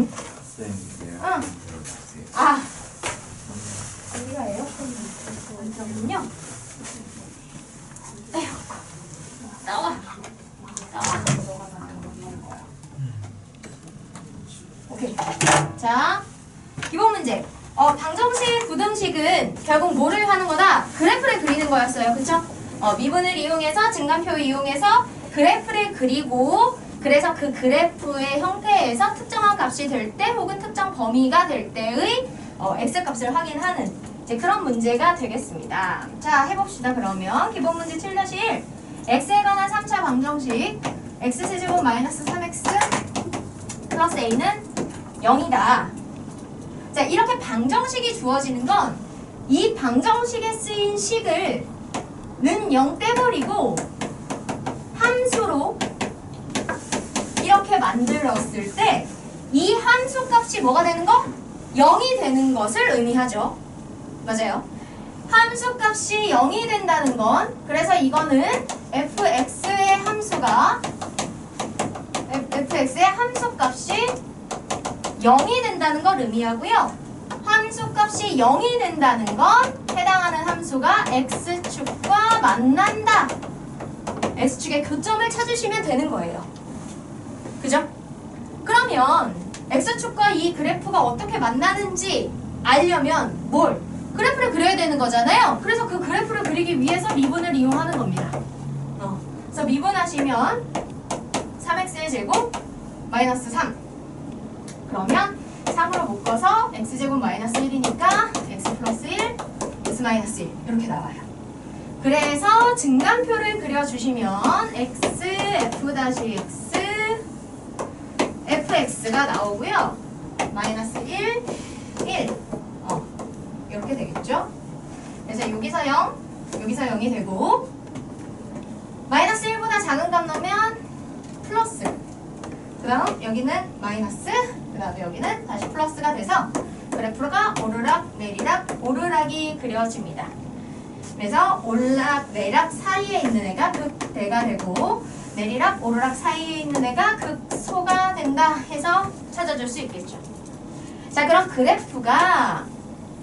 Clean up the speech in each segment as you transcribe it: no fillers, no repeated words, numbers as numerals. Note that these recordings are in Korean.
응. 아, 여기가 에어컨이 있군요. 에휴, 나와. 오케이. 자, 기본 문제. 방정식, 부등식은 결국 뭐를 하는 거다? 그래프를 그리는 거였어요. 그쵸? 미분을 이용해서, 증간표 이용해서 그래프를 그리고, 그래서 그 그래프의 형태에서 특정한 값이 될 때, 혹은 특정 범위가 될 때의 x값을 확인하는 이제 그런 문제가 되겠습니다. 자, 해봅시다. 그러면 기본 문제 7-1 x에 관한 3차 방정식 x세제곱 마이너스 3x 플러스 a는 0이다. 자, 이렇게 방정식이 주어지는 건 이 방정식에 쓰인 식을 는 0 떼버리고 함수로 이렇게 만들었을 때 이 함수 값이 뭐가 되는 거? 0이 되는 것을 의미하죠. 맞아요. 함수 값이 0이 된다는 건, 그래서 이거는 fx의 함수가 fx의 함수 값이 0이 된다는 걸 의미하고요. 함수 값이 0이 된다는 건 해당하는 함수가 x축과 만난다. x축의 교점을 찾으시면 되는 거예요. 그죠? 그러면 x축과 이 그래프가 어떻게 만나는지 알려면 뭘? 그래프를 그려야 되는 거잖아요. 그래서 그 그래프를 그리기 위해서 미분을 이용하는 겁니다. 그래서 미분하시면 3x의 제곱 마이너스 3. 그러면 3으로 묶어서 x제곱 마이너스 1이니까 x 플러스 1, x 마이너스 1 이렇게 나와요. 그래서 증간표를 그려주시면 x, f-x, fx가 나오고요. 마이너스 1, 1 이렇게 되겠죠. 그래서 여기서 0, 여기서 0이 되고 마이너스 1보다 작은 값 넣으면 플러스, 그 다음 여기는 마이너스, 그 다음에 여기는 다시 플러스가 돼서 그래프가 오르락 내리락 오르락이 그려집니다. 그래서 올락 내락 사이에 있는 애가 극대가 되고 내리락 오르락 사이에 있는 애가 극소가 된다 해서 찾아줄 수 있겠죠. 자, 그럼 그래프가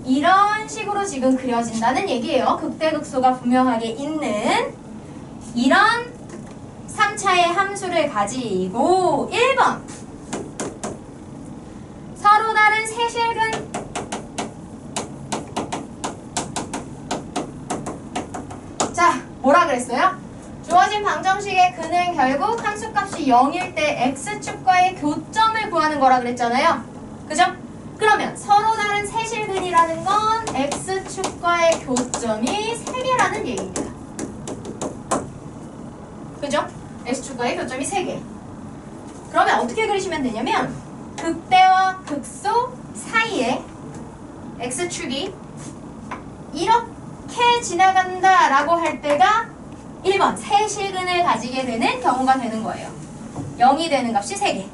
이런 식으로 지금 그려진다는 얘기예요. 극대극소가 분명하게 있는 이런 3차의 함수를 가지고 1번 서로 다른 세실근 자, 뭐라 그랬어요? 주어진 방정식의 근은 결국 함수값이 0일 때 x축과의 교점을 구하는 거라 그랬잖아요. 그죠? 그러면 서로 다른 세실근이라는 건 x축과의 교점이 3개라는 얘기입니다. 그죠? x축과의 교점이 3개. 그러면 어떻게 그리시면 되냐면 극대와 극소 사이에 x축이 이렇게 지나간다라고 할 때가 1번 세실근을 가지게 되는 경우가 되는 거예요. 0이 되는 값이 3개.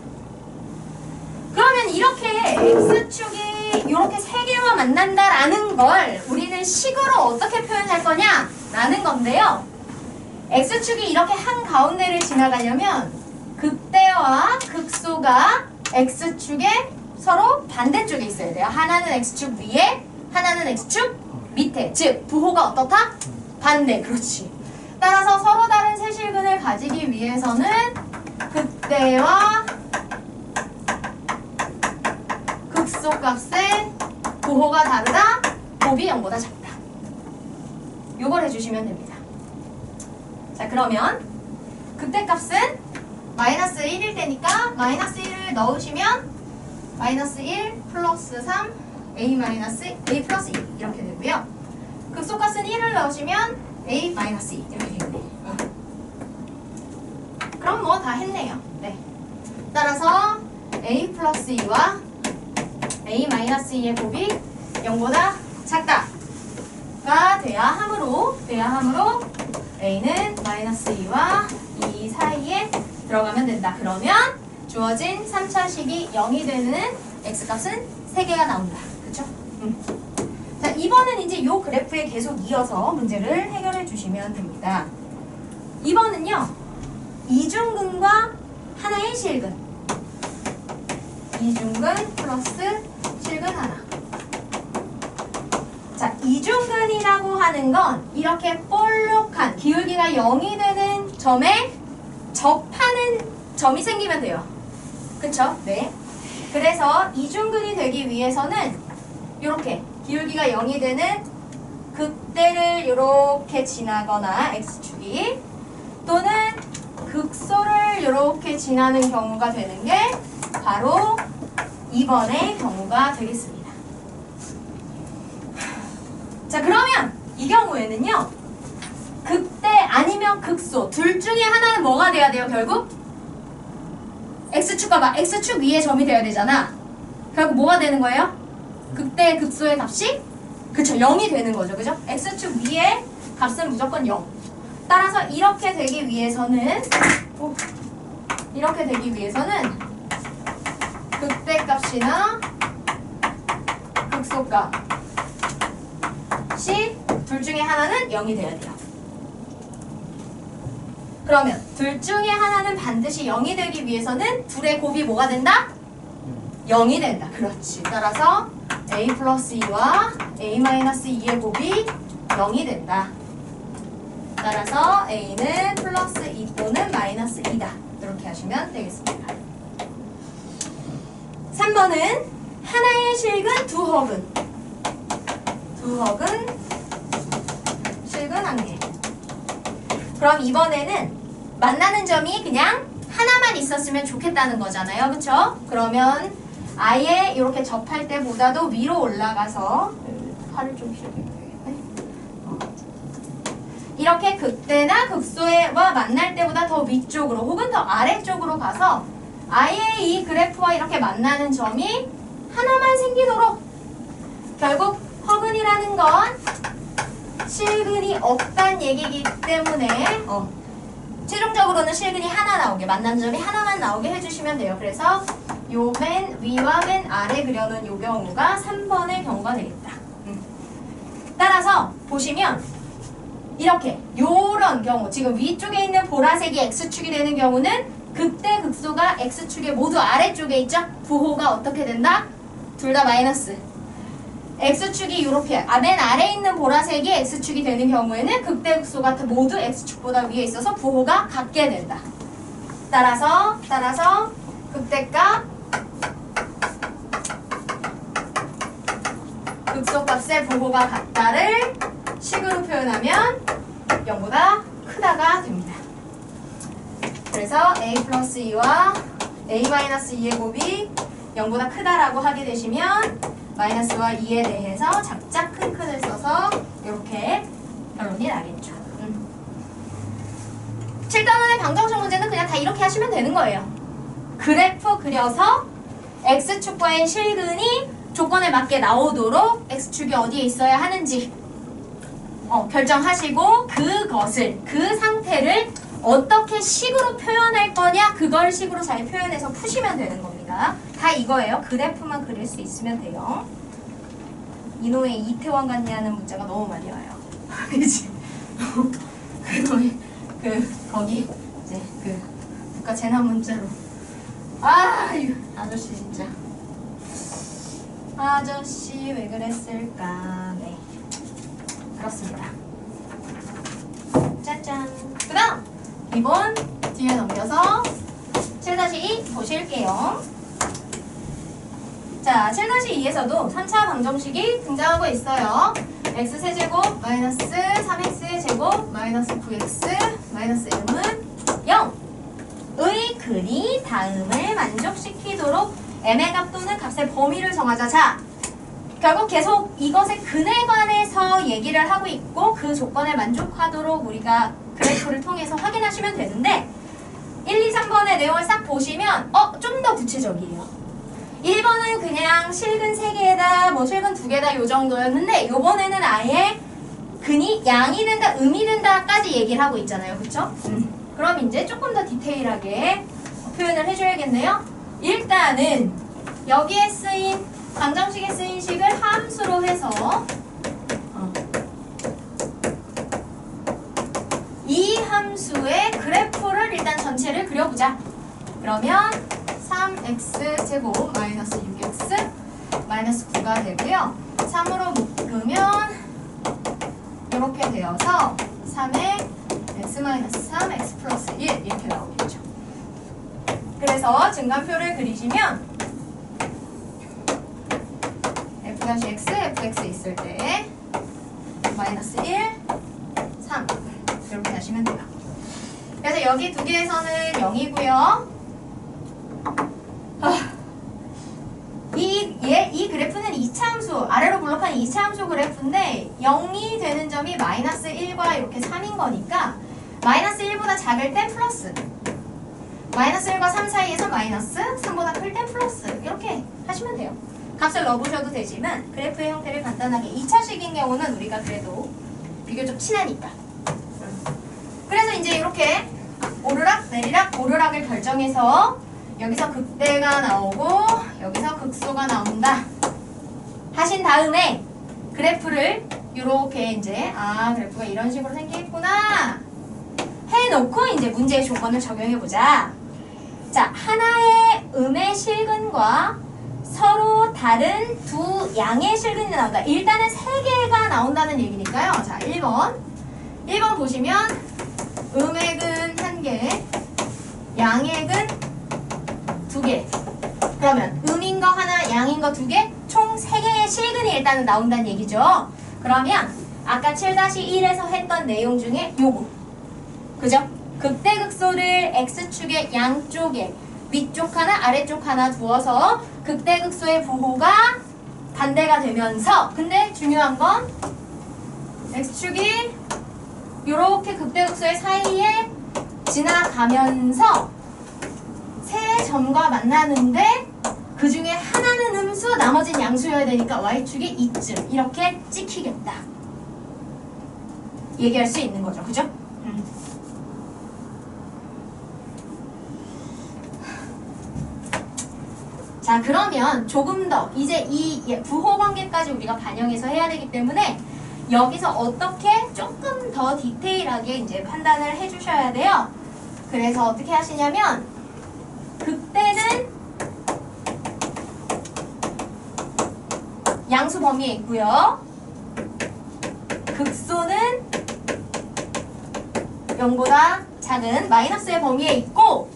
그러면 이렇게 x축이 이렇게 3개와 만난다라는 걸 우리는 식으로 어떻게 표현할 거냐? 라는 건데요. x축이 이렇게 한가운데를 지나가려면 극대와 극소가 x축의 서로 반대쪽에 있어야 돼요. 하나는 x축 위에, 하나는 x축 밑에. 즉, 부호가 어떻다? 반대. 그렇지. 따라서 서로 다른 세실근을 가지기 위해서는 극대와 극소 값의 부호가 다르다, 곱이 0보다 작다. 요걸 해주시면 됩니다. 자, 그러면 극대값은 마이너스 1일 때니까 마이너스 1을 넣으시면 마이너스 1 플러스 3 a 플러스 2 이렇게 되고요. 극소값은 1을 넣으시면 a 마이너스 2 이렇게 되겠네요. 그럼 뭐 다 했네요. 네. 따라서 a 플러스 2와 a 마이너스 2의 곱이 0보다 작다가 돼야 함으로 a는 마이너스 2와 2 사이에 들어가면 된다. 그러면 주어진 3차식이 0이 되는 x값은 3개가 나온다. 그쵸? 자, 2번은 이제 이 그래프에 계속 이어서 문제를 해결해 주시면 됩니다. 2번은요. 이중근과 하나의 실근. 이중근 플러스 실근 하나. 자, 이중근이라고 하는 건 이렇게 볼록한 기울기가 0이 되는 점에 접하는 점이 생기면 돼요. 그쵸? 네. 그래서 이중근이 되기 위해서는 이렇게 기울기가 0이 되는 극대를 이렇게 지나거나 x축이 또는 극소를 이렇게 지나는 경우가 되는 게 바로 2번의 경우가 되겠습니다. 자, 그러면 이 경우에는요, 극대 아니면 극소 둘 중에 하나는 뭐가 돼야 돼요? 결국 x축 봐봐. x축 위에 점이 돼야 되잖아. 결국 뭐가 되는 거예요? 극대 극소의 값이 그쵸 0이 되는 거죠. 그죠? x축 위에 값은 무조건 0. 따라서 이렇게 되기 위해서는 극대 값이나 극소 값이 둘 중에 하나는 0이 돼야 돼요. 그러면 둘 중에 하나는 반드시 0이 되기 위해서는 둘의 곱이 뭐가 된다? 0이 된다. 그렇지. 따라서 a 플러스 2와 a 마이너스 2의 곱이 0이 된다. 따라서 a는 플러스 2 또는 마이너스 2다. 이렇게 하시면 되겠습니다. 3번은 하나의 실근 두 허근. 실근 한 개. 그럼 이번에는 만나는 점이 그냥 하나만 있었으면 좋겠다는 거잖아요. 그쵸? 그러면 아예 이렇게 접할 때보다도 위로 올라가서 팔을 좀 휘어드려야겠네. 이렇게 극대나 극소와 만날 때보다 더 위쪽으로 혹은 더 아래쪽으로 가서 아예 이 그래프와 이렇게 만나는 점이 하나만 생기도록 결국 허근이라는 건 실근이 없단 얘기이기 때문에 최종적으로는 실근이 하나 나오게 만난 점이 하나만 나오게 해주시면 돼요. 그래서 요 맨 위와 맨 아래 그려놓은 요 경우가 3번의 경우가 되겠다. 따라서 보시면 이렇게 요런 경우 지금 위쪽에 있는 보라색이 x축이 되는 경우는 극대 극소가 x축의 모두 아래쪽에 있죠? 부호가 어떻게 된다? 둘 다 마이너스. x축이 이렇게 맨 아래에 있는 보라색이 x축이 되는 경우에는 극대 극소가 모두 x축보다 위에 있어서 부호가 같게 된다. 따라서 극대값 극소값의 부호가 같다를 식으로 표현하면 0보다 크다가 됩니다. 그래서 a 플러스 2와 a 마이너스 2의 곱이 0보다 크다라고 하게 되시면 마이너스와 2에 대해서 작작 큰큰을 써서 이렇게 결론이 나겠죠. 7단원의 방정식 문제는 그냥 다 이렇게 하시면 되는 거예요. 그래프 그려서 x축과의 실근이 조건에 맞게 나오도록 x축이 어디에 있어야 하는지 결정하시고 그 상태를 어떻게 식으로 표현할 거냐 그걸 식으로 잘 표현해서 푸시면 되는 겁니다. 다 이거예요. 그래프만 그릴 수 있으면 돼요. 이놈의 이태원 같냐는 문자가 너무 많이 와요. 그치? 그놈의 거기 이제 국가 재난 문자로 이거 아저씨 진짜 아저씨 왜 그랬을까. 네 그렇습니다. 짜잔. 그 다음 2번 뒤에 넘겨서 7-2 보실게요. 자, 7-2에서도 3차 방정식이 등장하고 있어요. x세제곱 마이너스 3x의 제곱 마이너스 9x 마이너스 1은 0의 근이 다음을 만족시키도록 m의 값 또는 값의 범위를 정하자. 자, 결국 계속 이것의 근에 관해서 얘기를 하고 있고 그 조건에 만족하도록 우리가 그래프를 통해서 확인하시면 되는데 1, 2, 3번의 내용을 싹 보시면 좀 더 구체적이에요. 1번은 그냥 실근 3개다 실근 2개다 요 정도였는데 요번에는 아예 근이 양이 된다 음이 된다까지 얘기를 하고 있잖아요. 그쵸? 그럼 이제 조금 더 디테일하게 표현을 해줘야겠네요. 일단은 여기에 쓰인 방정식에 쓰인 식을 함수로 해서 이 함수의 그래프를 일단 전체를 그려보자. 그러면 3 3x제곱 마이너스 6x 마이너스 9가 되고요. 3으로 묶으면 이렇게 되어서 3에 x 마이너스 3, x 플러스 1 이렇게 나오겠죠. 그래서 증간표를 그리시면 f-x, fx 있을 때 마이너스 1, 3 이렇게 하시면 돼요. 그래서 여기 두 개에서는 0이고요. 이 그래프는 2차 함수, 아래로 블록한 2차 함수 그래프인데 0이 되는 점이 마이너스 1과 이렇게 3인 거니까 마이너스 1보다 작을 땐 플러스, 마이너스 1과 3 사이에서 마이너스, 3보다 클 땐 플러스 이렇게 하시면 돼요. 값을 넣어보셔도 되지만 그래프의 형태를 간단하게 2차식인 경우는 우리가 그래도 비교적 친하니까. 그래서 이제 이렇게 오르락 내리락 오르락을 결정해서 여기서 극대가 나오고 여기서 극소가 나온다 하신 다음에 그래프를 이렇게 이제 그래프가 이런 식으로 생기겠구나 해놓고 이제 문제의 조건을 적용해보자. 자, 하나의 음의 실근과 서로 다른 두 양의 실근이 나온다. 일단은 3개가 나온다는 얘기니까요. 자, 1번 보시면 음액은 1개, 양액은 2개. 그러면 음인 거 하나, 양인 거 2개, 총 3개의 실근이 일단은 나온다는 얘기죠. 그러면 아까 7-1에서 했던 내용 중에 요거. 그죠? 극대극소를 X축의 양쪽에 위쪽 하나, 아래쪽 하나 두어서 극대극소의 부호가 반대가 되면서 근데 중요한 건 X축이 요렇게 극대극소의 사이에 지나가면서 세 점과 만나는데 그 중에 하나는 음수, 나머지는 양수여야 되니까 Y축이 이쯤 이렇게 찍히겠다. 얘기할 수 있는 거죠. 그죠? 자, 그러면 조금 더 이제 이 부호 관계까지 우리가 반영해서 해야 되기 때문에 여기서 어떻게 조금 더 디테일하게 이제 판단을 해주셔야 돼요. 그래서 어떻게 하시냐면 극대는 양수 범위에 있고요. 극소는 0보다 작은 마이너스의 범위에 있고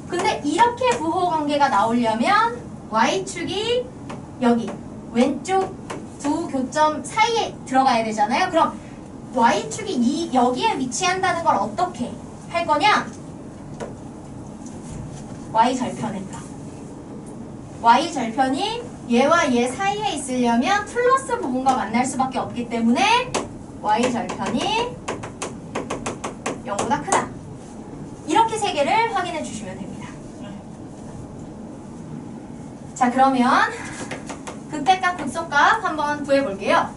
근데 이렇게 부호 관계가 나오려면 Y축이 여기 왼쪽 두 교점 사이에 들어가야 되잖아요. 그럼 Y축이 여기에 위치한다는 걸 어떻게 할 거냐? Y절편일까? Y절편이 얘와 얘 사이에 있으려면 플러스 부분과 만날 수밖에 없기 때문에 Y절편이 0보다 크다. 이렇게 세 개를 확인해 주시면 됩니다. 자, 그러면 극대값, 극소값 한번 구해볼게요.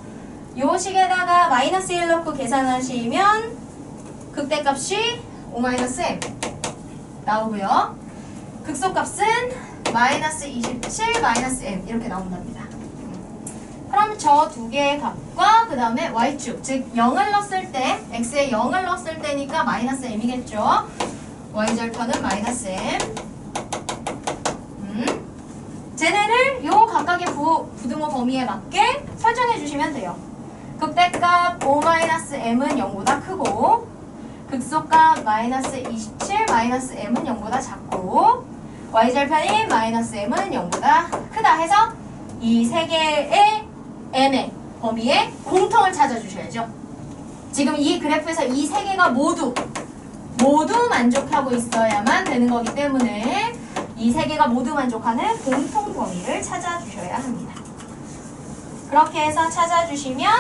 요 식에다가 마이너스 1 넣고 계산하시면 극대값이 5-m 나오고요. 극소값은 마이너스 27, 마이너스 m 이렇게 나온답니다. 그럼 저 두 개의 값과 그 다음에 y축, 즉 0을 넣었을 때, x에 0을 넣었을 때니까 마이너스 m이겠죠. y절편은 마이너스 m. 쟤네를 요 각각의 부등호 범위에 맞게 설정해 주시면 돼요. 극대값 5-m은 0보다 크고 극소값 마이너스 27, 마이너스 m은 0보다 작고 y절편인 마이너스 m은 0보다 크다 해서 이 세 개의 m의 범위에 공통을 찾아주셔야죠. 지금 이 그래프에서 이 세 개가 모두 만족하고 있어야만 되는 거기 때문에 이 세 개가 모두 만족하는 공통 범위를 찾아주셔야 합니다. 그렇게 해서 찾아주시면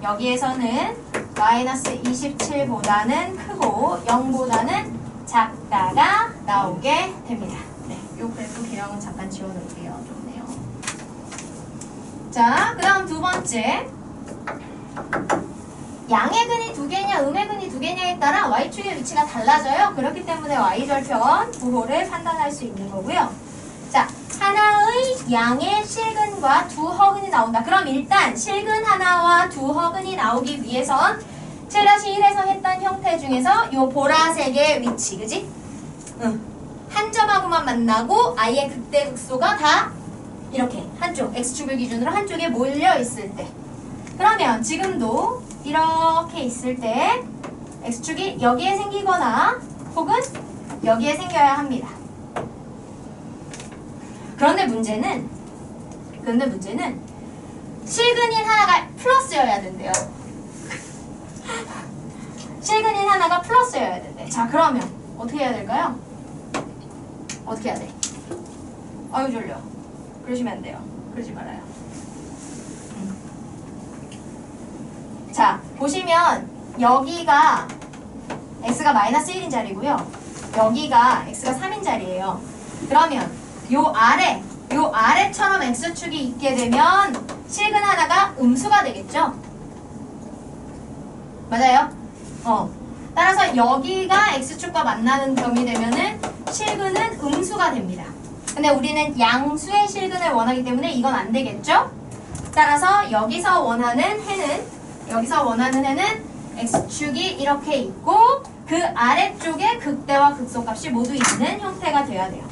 여기에서는 마이너스 27보다는 크고 0보다는 작다가 나오게 됩니다. 네, 이 그래프 기형은 잠깐 지워놓을게요. 좋네요. 자, 그 다음 두 번째. 양의 근이 두 개냐 음의 근이 두 개냐에 따라 y축의 위치가 달라져요. 그렇기 때문에 y절편 부호를 판단할 수 있는 거고요. 자, 하나의 양의 실근과 두 허근이 나온다. 그럼 일단 실근 하나와 두 허근이 나오기 위해선 7-1에서 했던 형태 중에서 요 보라색의 위치, 그지? 한 점하고만 만나고 아예 극대 극소가 다 이렇게 한쪽 x축을 기준으로 한쪽에 몰려 있을 때, 그러면 지금도 이렇게 있을 때 x축이 여기에 생기거나 혹은 여기에 생겨야 합니다. 그런데 문제는 실근인 하나가 플러스여야 된대요. 실근인 하나가 플러스여야 된대. 자, 그러면 어떻게 해야 될까요? 어떻게 해야 돼? 아유 졸려. 그러시면 안 돼요. 그러지 말아요. 자, 보시면 여기가 x가 마이너스 1인 자리고요. 여기가 x가 3인 자리예요. 그러면 요 아래처럼 x축이 있게 되면 실근 하나가 음수가 되겠죠? 맞아요? 따라서 여기가 x축과 만나는 점이 되면은 실근은 음수가 됩니다. 근데 우리는 양수의 실근을 원하기 때문에 이건 안 되겠죠? 따라서 여기서 원하는 해는 x축이 이렇게 있고 그 아래쪽에 극대와 극소값이 모두 있는 형태가 돼야 돼요.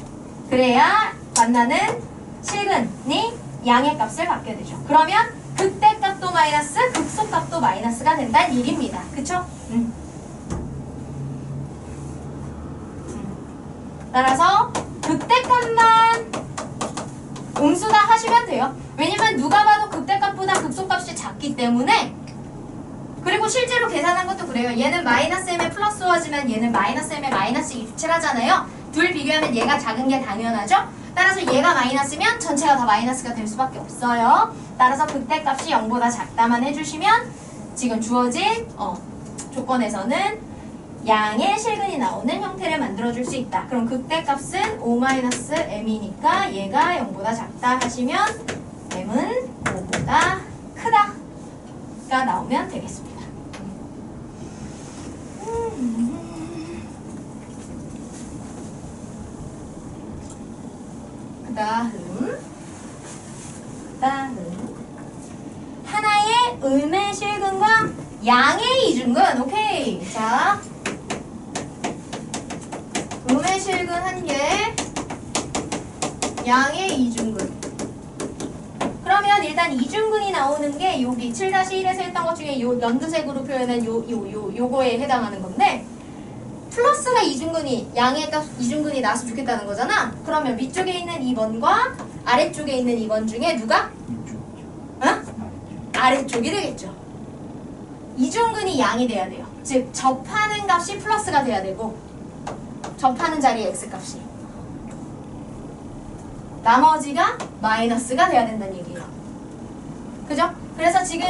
그래야 만나는 실근이 양의 값을 갖게 되죠. 그러면 극대값도 마이너스, 극소값도 마이너스가 된다는 얘기입니다. 그쵸? 따라서 극대값만 음수다 하시면 돼요. 왜냐면 누가 봐도 극대값보다 극소값이 작기 때문에. 그리고 실제로 계산한 것도 그래요. 얘는 마이너스 m에 플러스 5하지만 얘는 마이너스 m에 마이너스 27 하잖아요. 둘 비교하면 얘가 작은 게 당연하죠. 따라서 얘가 마이너스면 전체가 다 마이너스가 될 수밖에 없어요. 따라서 극대값이 0보다 작다만 해주시면 지금 주어진 조건에서는 양의 실근이 나오는 형태를 만들어줄 수 있다. 그럼 극대값은 5-m이니까 얘가 0보다 작다 하시면 m은 5보다 크다가 나오면 되겠습니다. 그 다음 하나의 음의 실근과 양의 이중근. 오케이. 자, 음의 실근 1개, 양의 이중근. 그러면 일단 이중근이 나오는 게 여기 7-1에서 했던 것 중에 요 연두색으로 표현한 요거에 해당하는 건데, 플러스가 이중근이, 양의 값 이중근이 나왔으면 좋겠다는 거잖아. 그러면 위쪽에 있는 2번과 아래쪽에 있는 2번 중에 누가? 아래쪽이 되겠죠. 이중근이 양이 돼야 돼요. 즉 접하는 값이 플러스가 돼야 되고 접하는 자리의 x값이 나머지가 마이너스가 돼야 된다는 얘기예요. 그죠? 그래서 지금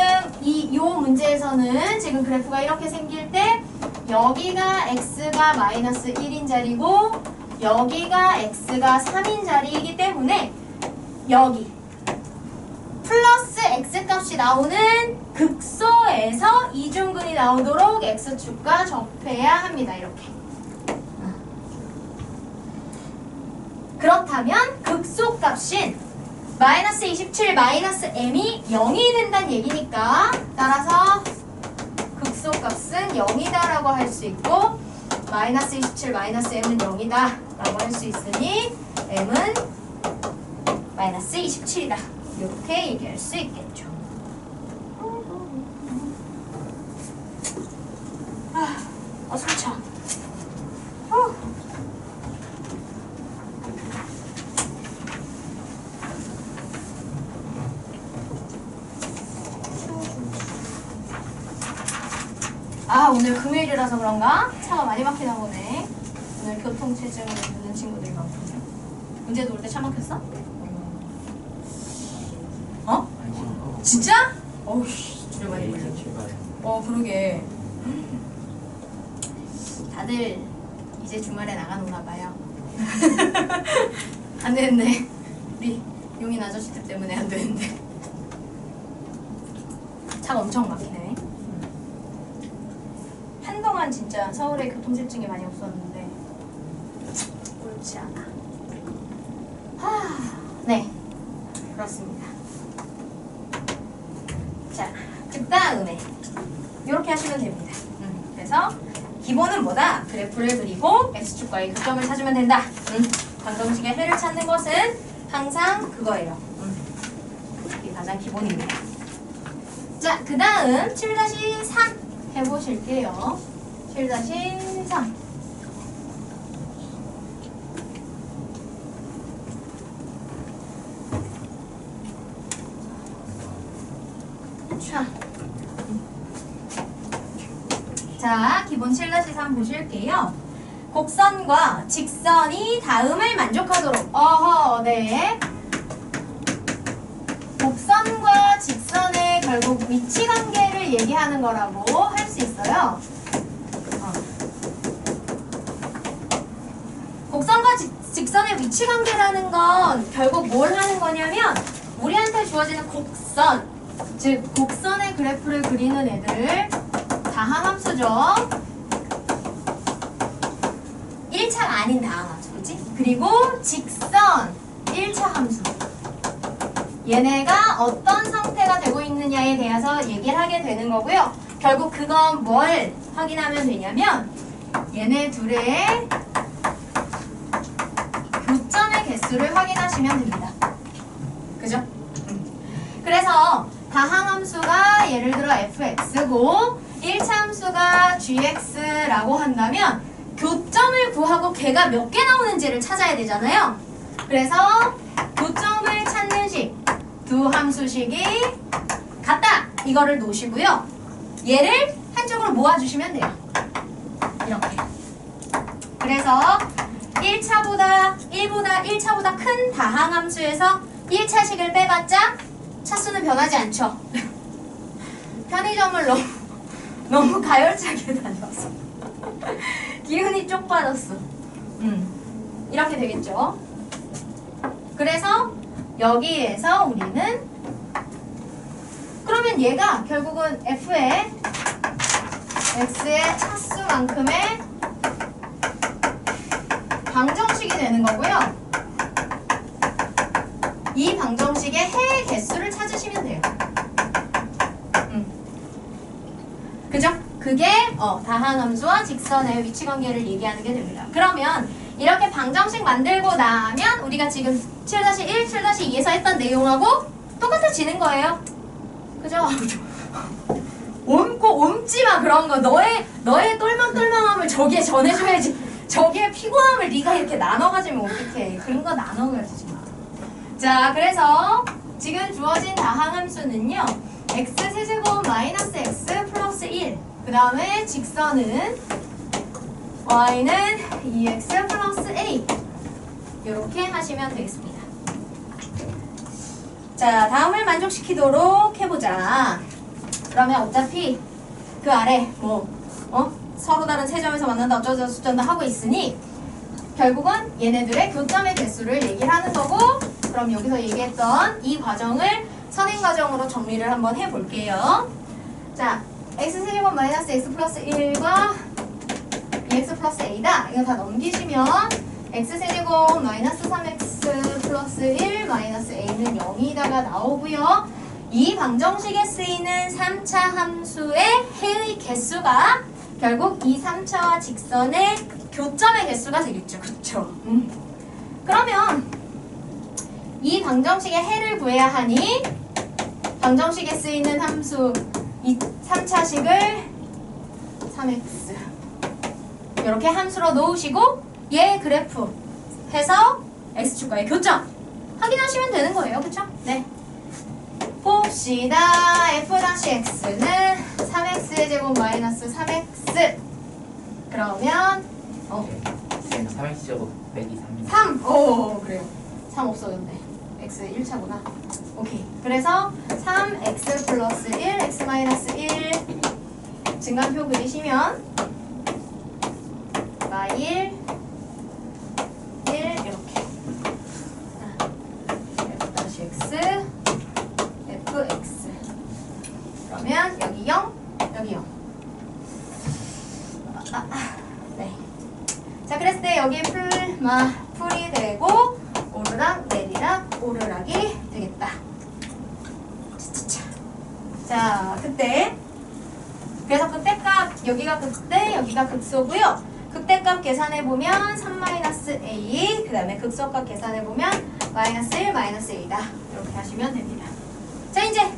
요 문제에서는 지금 그래프가 이렇게 생길 때 여기가 x가 마이너스 1인 자리고 여기가 x가 3인 자리이기 때문에 여기 플러스 x값이 나오는 극소에서 이중근이 나오도록 x축과 접해야 합니다. 이렇게. 그렇다면 극소값인 마이너스 27 마이너스 m이 0이 된다는 얘기니까 따라서 극소값은 0이다 라고 할 수 있고 마이너스 27 마이너스 m은 0이다 라고 할 수 있으니 m은 마이너스 27이다. 이렇게 얘기할 수 있겠죠. 숨 차. 오늘 금요일이라서 그런가? 차가 많이 막히나 보네. 오늘 교통체증을 듣는 친구들이 많군요. 문제도 올 때 차 막혔어? 진짜? 어우, 주려 많이 걸려. 그러게. 다들 이제 주말에 나가노나 봐요. 안 되는데. 우리 용인 아저씨들 때문에 안 되는데. 차가 엄청 막히네. 한동안 진짜 서울에 교통체증이 많이 없었는데 옳지 않아. 네, 그렇습니다. 자, 그 다음에 이렇게 하시면 됩니다. 그래서 기본은 뭐다? 그래프를 그리고 x축과의 교점을 찾으면 된다. 방정식의 해를 찾는 것은 항상 그거예요. 이게 가장 기본입니다. 자, 그 다음 7-3 해보실게요. 7-3. 자, 기본 7-3 보실게요. 곡선과 직선이 다음을 만족하도록. 네. 곡선과 직선의 결국 위치 관계를 얘기하는 거라고 할 수 있어요. 곡선과 직선의 위치 관계라는 건 결국 뭘 하는 거냐면 우리한테 주어지는 곡선, 즉 곡선의 그래프를 그리는 애들 다항함수죠. 1차가 아닌 다항함수, 그치? 그리고 직선 1차 함수. 얘네가 어떤 상태가 되고 있느냐에 대해서 얘기를 하게 되는 거고요. 결국 그건 뭘 확인하면 되냐면 얘네 둘의 교점의 개수를 확인하시면 됩니다. 그죠? 그래서 다항함수가 예를 들어 fx고 1차 함수가 gx라고 한다면 교점을 구하고 걔가 몇 개 나오는지를 찾아야 되잖아요. 그래서 교점을 찾는 식, 두 함수식이 같다! 이거를 놓으시고요. 얘를 한쪽으로 모아주시면 돼요. 이렇게. 그래서 1보다 1차보다 큰 다항함수에서 1차식을 빼봤자 차수는 변하지 않죠. 편의점을 너무 가열차게 다녔어. 기운이 쪽 빠졌어. 이렇게 되겠죠. 그래서 여기에서 우리는 그러면 얘가 결국은 f의 x의 차수만큼의 방정식이 되는 거고요. 이 방정식의 해의 개수를 찾으시면 돼요. 그죠? 그게 다항함수와 직선의 위치 관계를 얘기하는 게 됩니다. 그러면 이렇게 방정식 만들고 나면 우리가 지금 7-1, 7-2에서 했던 내용하고 똑같아지는 거예요. 그죠? 옮지 마 그런 거. 너의 똘망똘망함을 저기에 전해줘야지. 저기에 피곤함을 네가 이렇게 나눠 가지면 어떡해. 그런 거 나눠 가지지 마. 자, 그래서 지금 주어진 다항함수는요. x세제곱 마이너스 x 플러스 1. 그 다음에 직선은 y는 2x 플러스 a. 이렇게 하시면 되겠습니다. 자, 다음을 만족시키도록 해보자. 그러면 어차피 그 아래 서로 다른 세 점에서 만난다 어쩌다 하고 있으니 결국은 얘네들의 교점의 개수를 얘기를 하는 거고, 그럼 여기서 얘기했던 이 과정을 선행 과정으로 정리를 한번 해볼게요. 자, x세제곱 마이너스 x 플러스 1과 2x 플러스 a다. 이거 다 넘기시면 x세제곱 마이너스 3x 플러스 1 마이너스 a는 0이다가 나오고요. 이 방정식에 쓰이는 3차 함수의 해의 개수가 결국 이 3차와 직선의 교점의 개수가 되겠죠. 그쵸? 그러면 이 방정식의 해를 구해야 하니 방정식에 쓰이는 함수 이 3차식을 3x 이렇게 함수로 놓으시고 얘 그래프 해서 x축과의 교점 확인하시면 되는 거예요. 그쵸? 네. 봅시다. f-x는 3x의 제곱 마이너스 3x. 그러면 3x 제곱 빼기 3. 3! 오, 그래요. 3 없어졌네. x 1차구나. 오케이. 그래서 3x 플러스 1, x 마이너스 1 증간표 그리시면 y1, 1 이렇게. f-x fx. 그러면 여기 0, 여기 0. 네. 자, 그랬을 때 여기에 풀이 되고 오르락 내리락 오르락이 되겠다. 자, 그때 그래서 그때 값 여기가 극대 여기가 극소고요. 극대값 계산해보면 3-a, 그 다음에 극소값 계산해보면 -1, -a다. 이렇게 하시면 됩니다. 자, 이제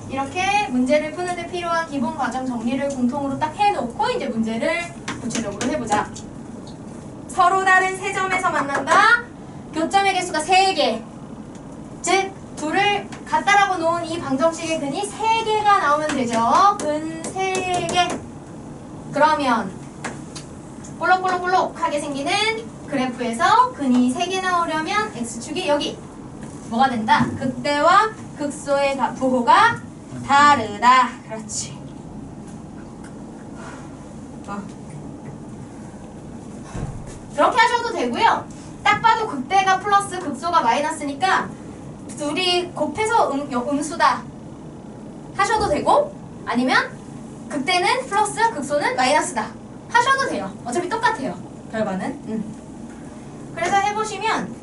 이렇게 문제를 푸는데 필요한 기본 과정 정리를 공통으로 딱 해놓고 이제 문제를 구체적으로 해보자. 서로 다른 세 점에서 만난다. 교점의 개수가 3개. 즉, 둘을 같다라고 놓은 이 방정식의 근이 3개가 나오면 되죠. 근 3개. 그러면 볼록볼록볼록하게 생기는 그래프에서 근이 3개 나오려면 x축이 여기 뭐가 된다? 극대와 극소의 부호가 다르다. 그렇지. 그렇게 하셔도 되고요. 딱 봐도 극대가 플러스 극소가 마이너스니까 둘이 곱해서 음수다 하셔도 되고, 아니면 극대는 플러스 극소는 마이너스다 하셔도 돼요. 어차피 똑같아요, 결과는. 그래서 해보시면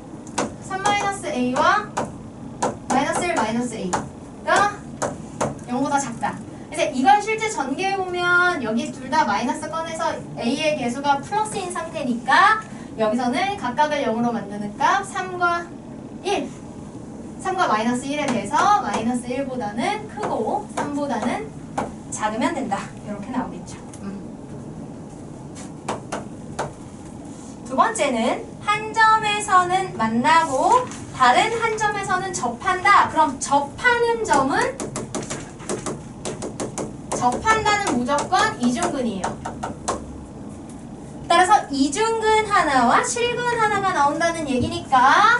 3-a와 -1, -a가 0보다 작다. 그래서 이걸 실제 전개해보면 여기 둘 다 마이너스 꺼내서 a의 개수가 플러스인 상태니까 여기서는 각각을 0으로 만드는 값 3과 1, 3과 -1에 대해서 -1보다는 크고 3보다는 작으면 된다. 이렇게 나오겠죠. 두 번째는 한 점에서는 만나고 다른 한 점에서는 접한다. 그럼 접한다는 무조건 이중근이에요. 따라서 이중근 하나와 실근 하나가 나온다는 얘기니까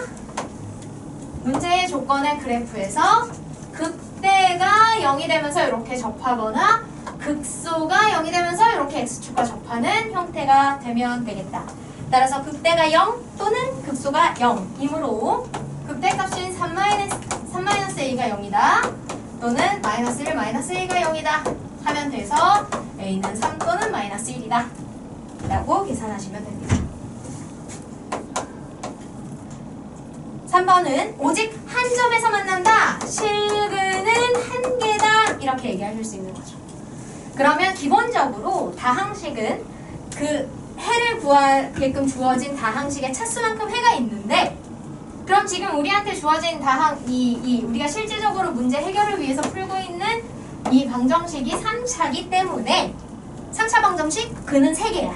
문제의 조건의 그래프에서 극대가 0이 되면서 이렇게 접하거나 극소가 0이 되면서 이렇게 x축과 접하는 형태가 되면 되겠다. 따라서 극대가 0 또는 극소가 0이므로 극대값인 3-a가 0이다. 또는 -1, -a가 0이다. 하면 돼서 a는 3 또는 -1이다. 라고 계산하시면 됩니다. 3번은 오직 한 점에서 만난다. 실근은 한 개다. 이렇게 얘기하실 수 있는 거죠. 그러면 기본적으로 다항식은 그 해를 구하게끔 주어진 다항식의 차수만큼 해가 있는데, 그럼 지금 우리한테 주어진 우리가 실질적으로 문제 해결을 위해서 풀고 있는 이 방정식이 3차기 때문에 3차 방정식 근은 3개야.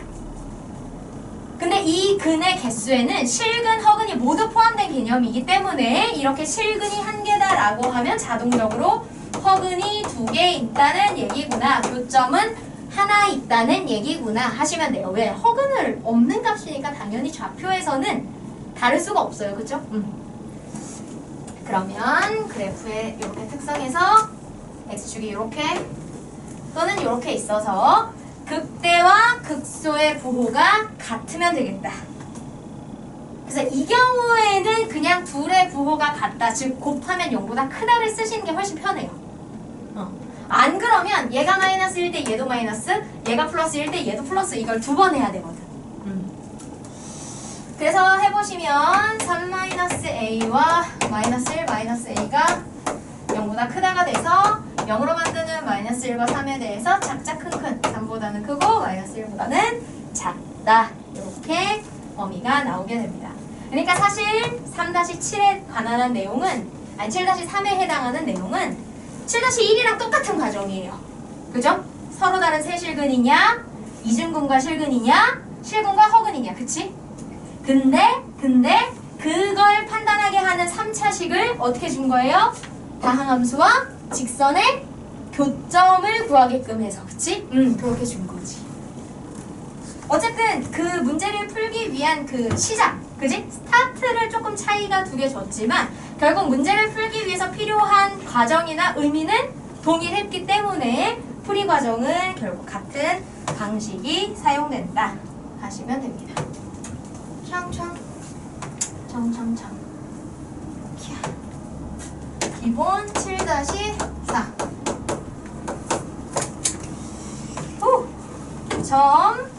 근데 이 근의 개수에는 실근, 허근이 모두 포함된 개념이기 때문에 이렇게 실근이 1개다라고 하면 자동적으로 허근이 2개 있다는 얘기구나. 교점은 하나 있다는 얘기구나 하시면 돼요. 왜? 허근을 없는 값이니까 당연히 좌표에서는 다를 수가 없어요. 그쵸? 그러면 그래프의 이렇게 특성에서 x축이 이렇게 또는 이렇게 있어서 극대와 극소의 부호가 같으면 되겠다. 그래서 이 경우에는 그냥 둘의 부호가 같다, 즉 곱하면 0보다 크다를 쓰시는 게 훨씬 편해요. 안 그러면 얘가 -1일 때 얘도 마이너스, 얘가 플러스일 때 얘도 플러스, 이걸 2번 해야 되거든. 그래서 해보시면 3-a와 -1, -a가 0보다 크다가 돼서 0으로 만드는 -1과 3에 대해서 작자 큰큰 3보다는 크고 -1보다는 작다. 이렇게 범위가 나오게 됩니다. 그러니까 사실 3-7에 관한 내용은, 아니 7-3에 해당하는 내용은 7-1이랑 똑같은 과정이에요. 그죠? 서로 다른 세실근이냐, 이중근과 실근이냐, 실근과 허근이냐, 그치? 근데 그걸 판단하게 하는 3차식을 어떻게 준 거예요? 다항함수와 직선의 교점을 구하게끔 해서, 그치? 그렇게 준 거지. 어쨌든 그 문제를 풀기 위한 그 시작, 그지? 스타트를 조금 차이가 2개 줬지만 결국 문제를 풀기 위해서 필요한 과정이나 의미는 동일했기 때문에 풀이 과정은 결국 같은 방식이 사용된다 하시면 됩니다. 청청청 기본 7-4 점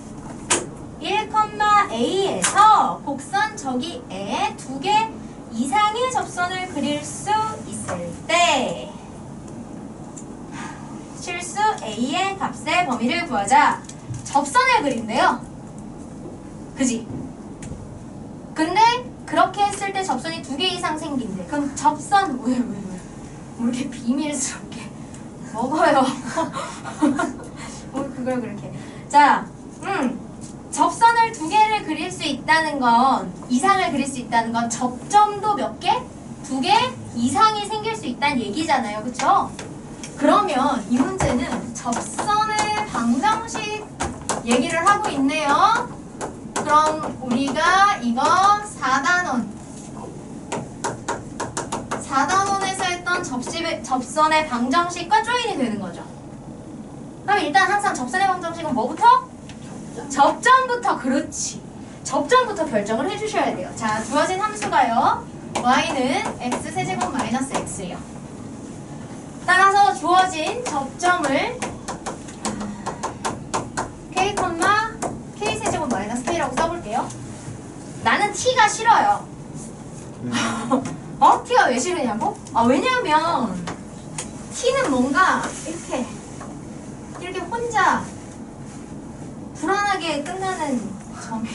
1,a에서 곡선 저기에 2개 이상의 접선을 그릴 수 있을 때 실수 a의 값의 범위를 구하자. 접선을 그린대요. 그지? 근데 그렇게 했을 때 접선이 2개 이상 생긴대. 그럼 접선 왜 이렇게 비밀스럽게 먹어요. 뭘 그걸 그렇게. 자, 접선을 2개를 그릴 수 있다는 건, 이상을 그릴 수 있다는 건 접점도 몇 개? 2개 이상이 생길 수 있다는 얘기잖아요. 그쵸? 그러면 이 문제는 접선의 방정식 얘기를 하고 있네요. 그럼 우리가 이거 4단원에서 했던 접선의 방정식과 조인이 되는 거죠. 그럼 일단 항상 접선의 방정식은 뭐부터? 접점부터. 그렇지. 접점부터 결정을 해주셔야 돼요. 자, 주어진 함수가요. y는 x세제곱 마이너스 x예요. 따라서 주어진 접점을 k세제곱 마이너스 k라고 써볼게요. 나는 t가 싫어요. t가 왜 싫으냐고? 왜냐면 t는 뭔가 이렇게 혼자 불안하게 끝나는 점이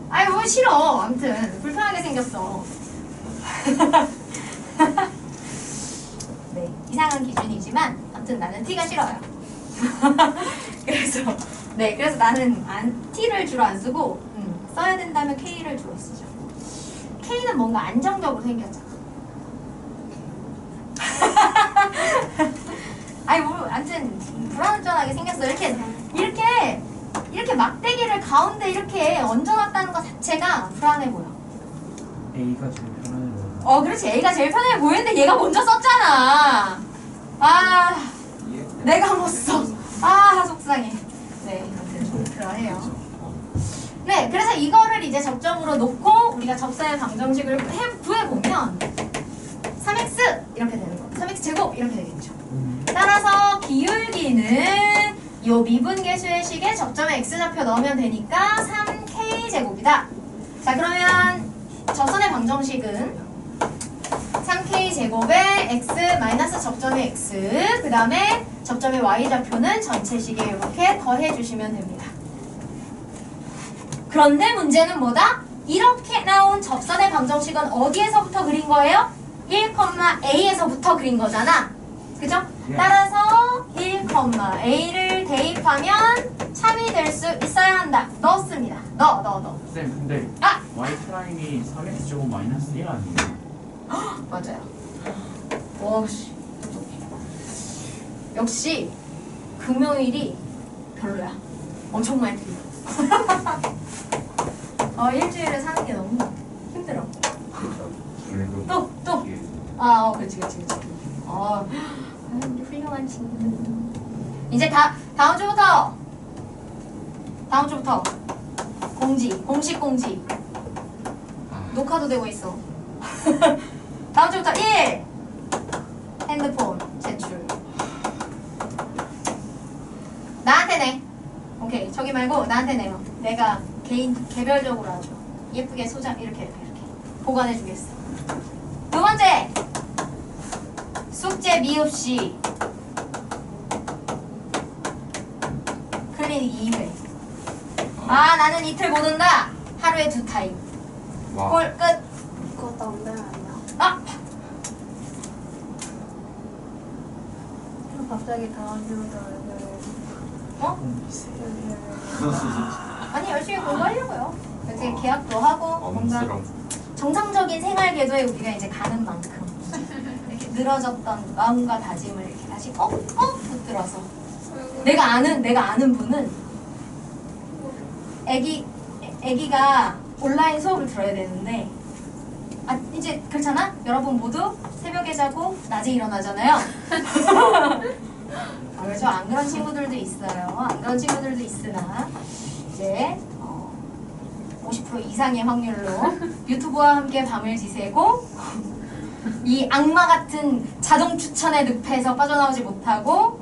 아이 뭐 싫어. 아무튼 불편하게 생겼어. 네, 이상한 기준이지만 아무튼 나는 t가 싫어요. 그래서 나는 t를 주로 안 쓰고 써야 된다면 k를 주로 쓰죠. k는 뭔가 안정적으로 생겼잖아. 아니 뭐 아무튼 불안전하게 생겼어. 이렇게 막대기를 가운데 이렇게 얹어놨다는 것 자체가 불안해 보여. A가 제일 편안해 보여. 그렇지. A가 제일 편해 보이는데 얘가 먼저 썼잖아. 내가 못 써. 속상해. 네, 아무튼 좀 그러해요. 네, 그래서 이거를 이제 접점으로 놓고 우리가 접선의 방정식을 구해보면 3x 이렇게 되는 거. 3x 제곱 이렇게 되겠죠. 따라서 기울기는 요 미분계수의 식에 접점에 x좌표 넣으면 되니까 3k 제곱이다. 자, 그러면 접선의 방정식은 3k 제곱에 x 마이너스 접점의 x, 그 다음에 접점의 y좌표는 전체식에 이렇게 더해주시면 됩니다. 그런데 문제는 뭐다? 이렇게 나온 접선의 방정식은 어디에서부터 그린 거예요? 1,a에서부터 그린 거잖아. 그죠? 따라서 1,a를 대입하면 참이 될 수 있어야 한다. 넣었습니다. 넣어. 쌤, 근데 y 프라임이 3x 제곱 마이너스 1 아니에요? 맞아요. 와씨. 역시 금요일이 별로야. 엄청 많이 틀려. 일주일에 사는 게 너무 힘들어. 또. 그렇지. 우리 훌륭한 친구들. 이제 다음 주부터 공식 공지. 녹화도 되고 있어. 다음 주부터 1. 핸드폰 제출. 나한테 내. 오케이. 저기 말고 나한테 내요. 내가 개별적으로 아주 예쁘게 이렇게 보관해 주겠어. 두 번째. 숙제 미흡시 클리닉 2회. 나는 이틀 못 온다. 하루에 2타임. 콜 끝. 그것도 안 되면 아니야. 갑자기 다음 주부터 아니 열심히 공부하려고요. 이제 계약도 하고 뭔가 정상적인 생활 궤도에 우리가 이제 가는 만큼 이렇게 늘어졌던 마음과 다짐을 이렇게 다시 꼭 붙들어서 내가 아는 분은 애기가 온라인 수업을 들어야 되는데 이제 그렇잖아? 여러분 모두 새벽에 자고 낮에 일어나잖아요. 그렇죠. 안 그런 친구들도 있어요. 안 그런 친구들도 있으나 이제 50% 이상의 확률로 유튜브와 함께 밤을 지새고 이 악마 같은 자동 추천의 늪에서 빠져나오지 못하고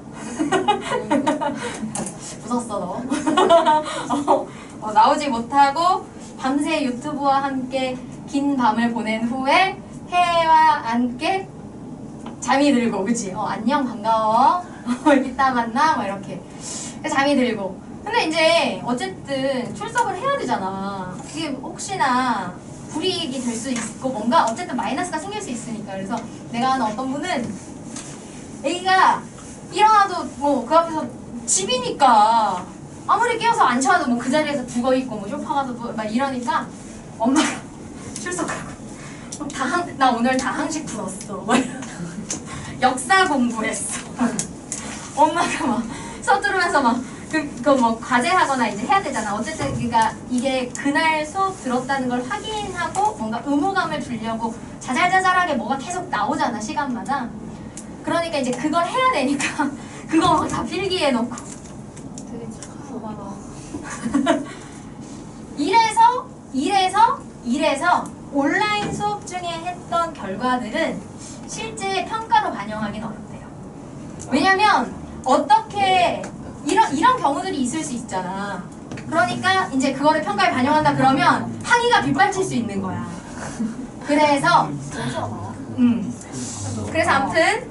웃었어 너. 나오지 못하고 밤새 유튜브와 함께 긴 밤을 보낸 후에 해와 함께 잠이 들고, 그치? 안녕 반가워. 이따 만나 뭐 이렇게 잠이 들고. 근데 근데 이제 어쨌든 출석을 해야 되잖아. 그게 혹시나 불이익이 될 수 있고 뭔가 어쨌든 마이너스가 생길 수 있으니까. 그래서 내가 아는 어떤 분은 애기가 일어나도 뭐 그 앞에서 집이니까 아무리 깨워서 안 쳐도 뭐 그 자리에서 죽어 있고 뭐 쇼파 가서 막 이러니까 엄마가 출석하고 나 오늘 다항식 풀었어. 막 역사 공부했어. 엄마가 막 서두르면서 막 그 뭐 과제하거나 이제 해야 되잖아. 어쨌든 그러니까 이게 그날 수업 들었다는 걸 확인하고 뭔가 의무감을 주려고 자잘자잘하게 뭐가 계속 나오잖아 시간마다. 그러니까 이제 그걸 해야 되니까 그거 막 다 필기해 놓고. 되게 착하다. 이래서 온라인 수업 중에 했던 결과들은 실제 평가로 반영하기는 어렵대요. 왜냐면 어떻게 이런 경우들이 있을 수 있잖아. 그러니까 이제 그거를 평가에 반영한다 그러면 항의가 빗발칠 수 있는 거야. 그래서 그래서 아무튼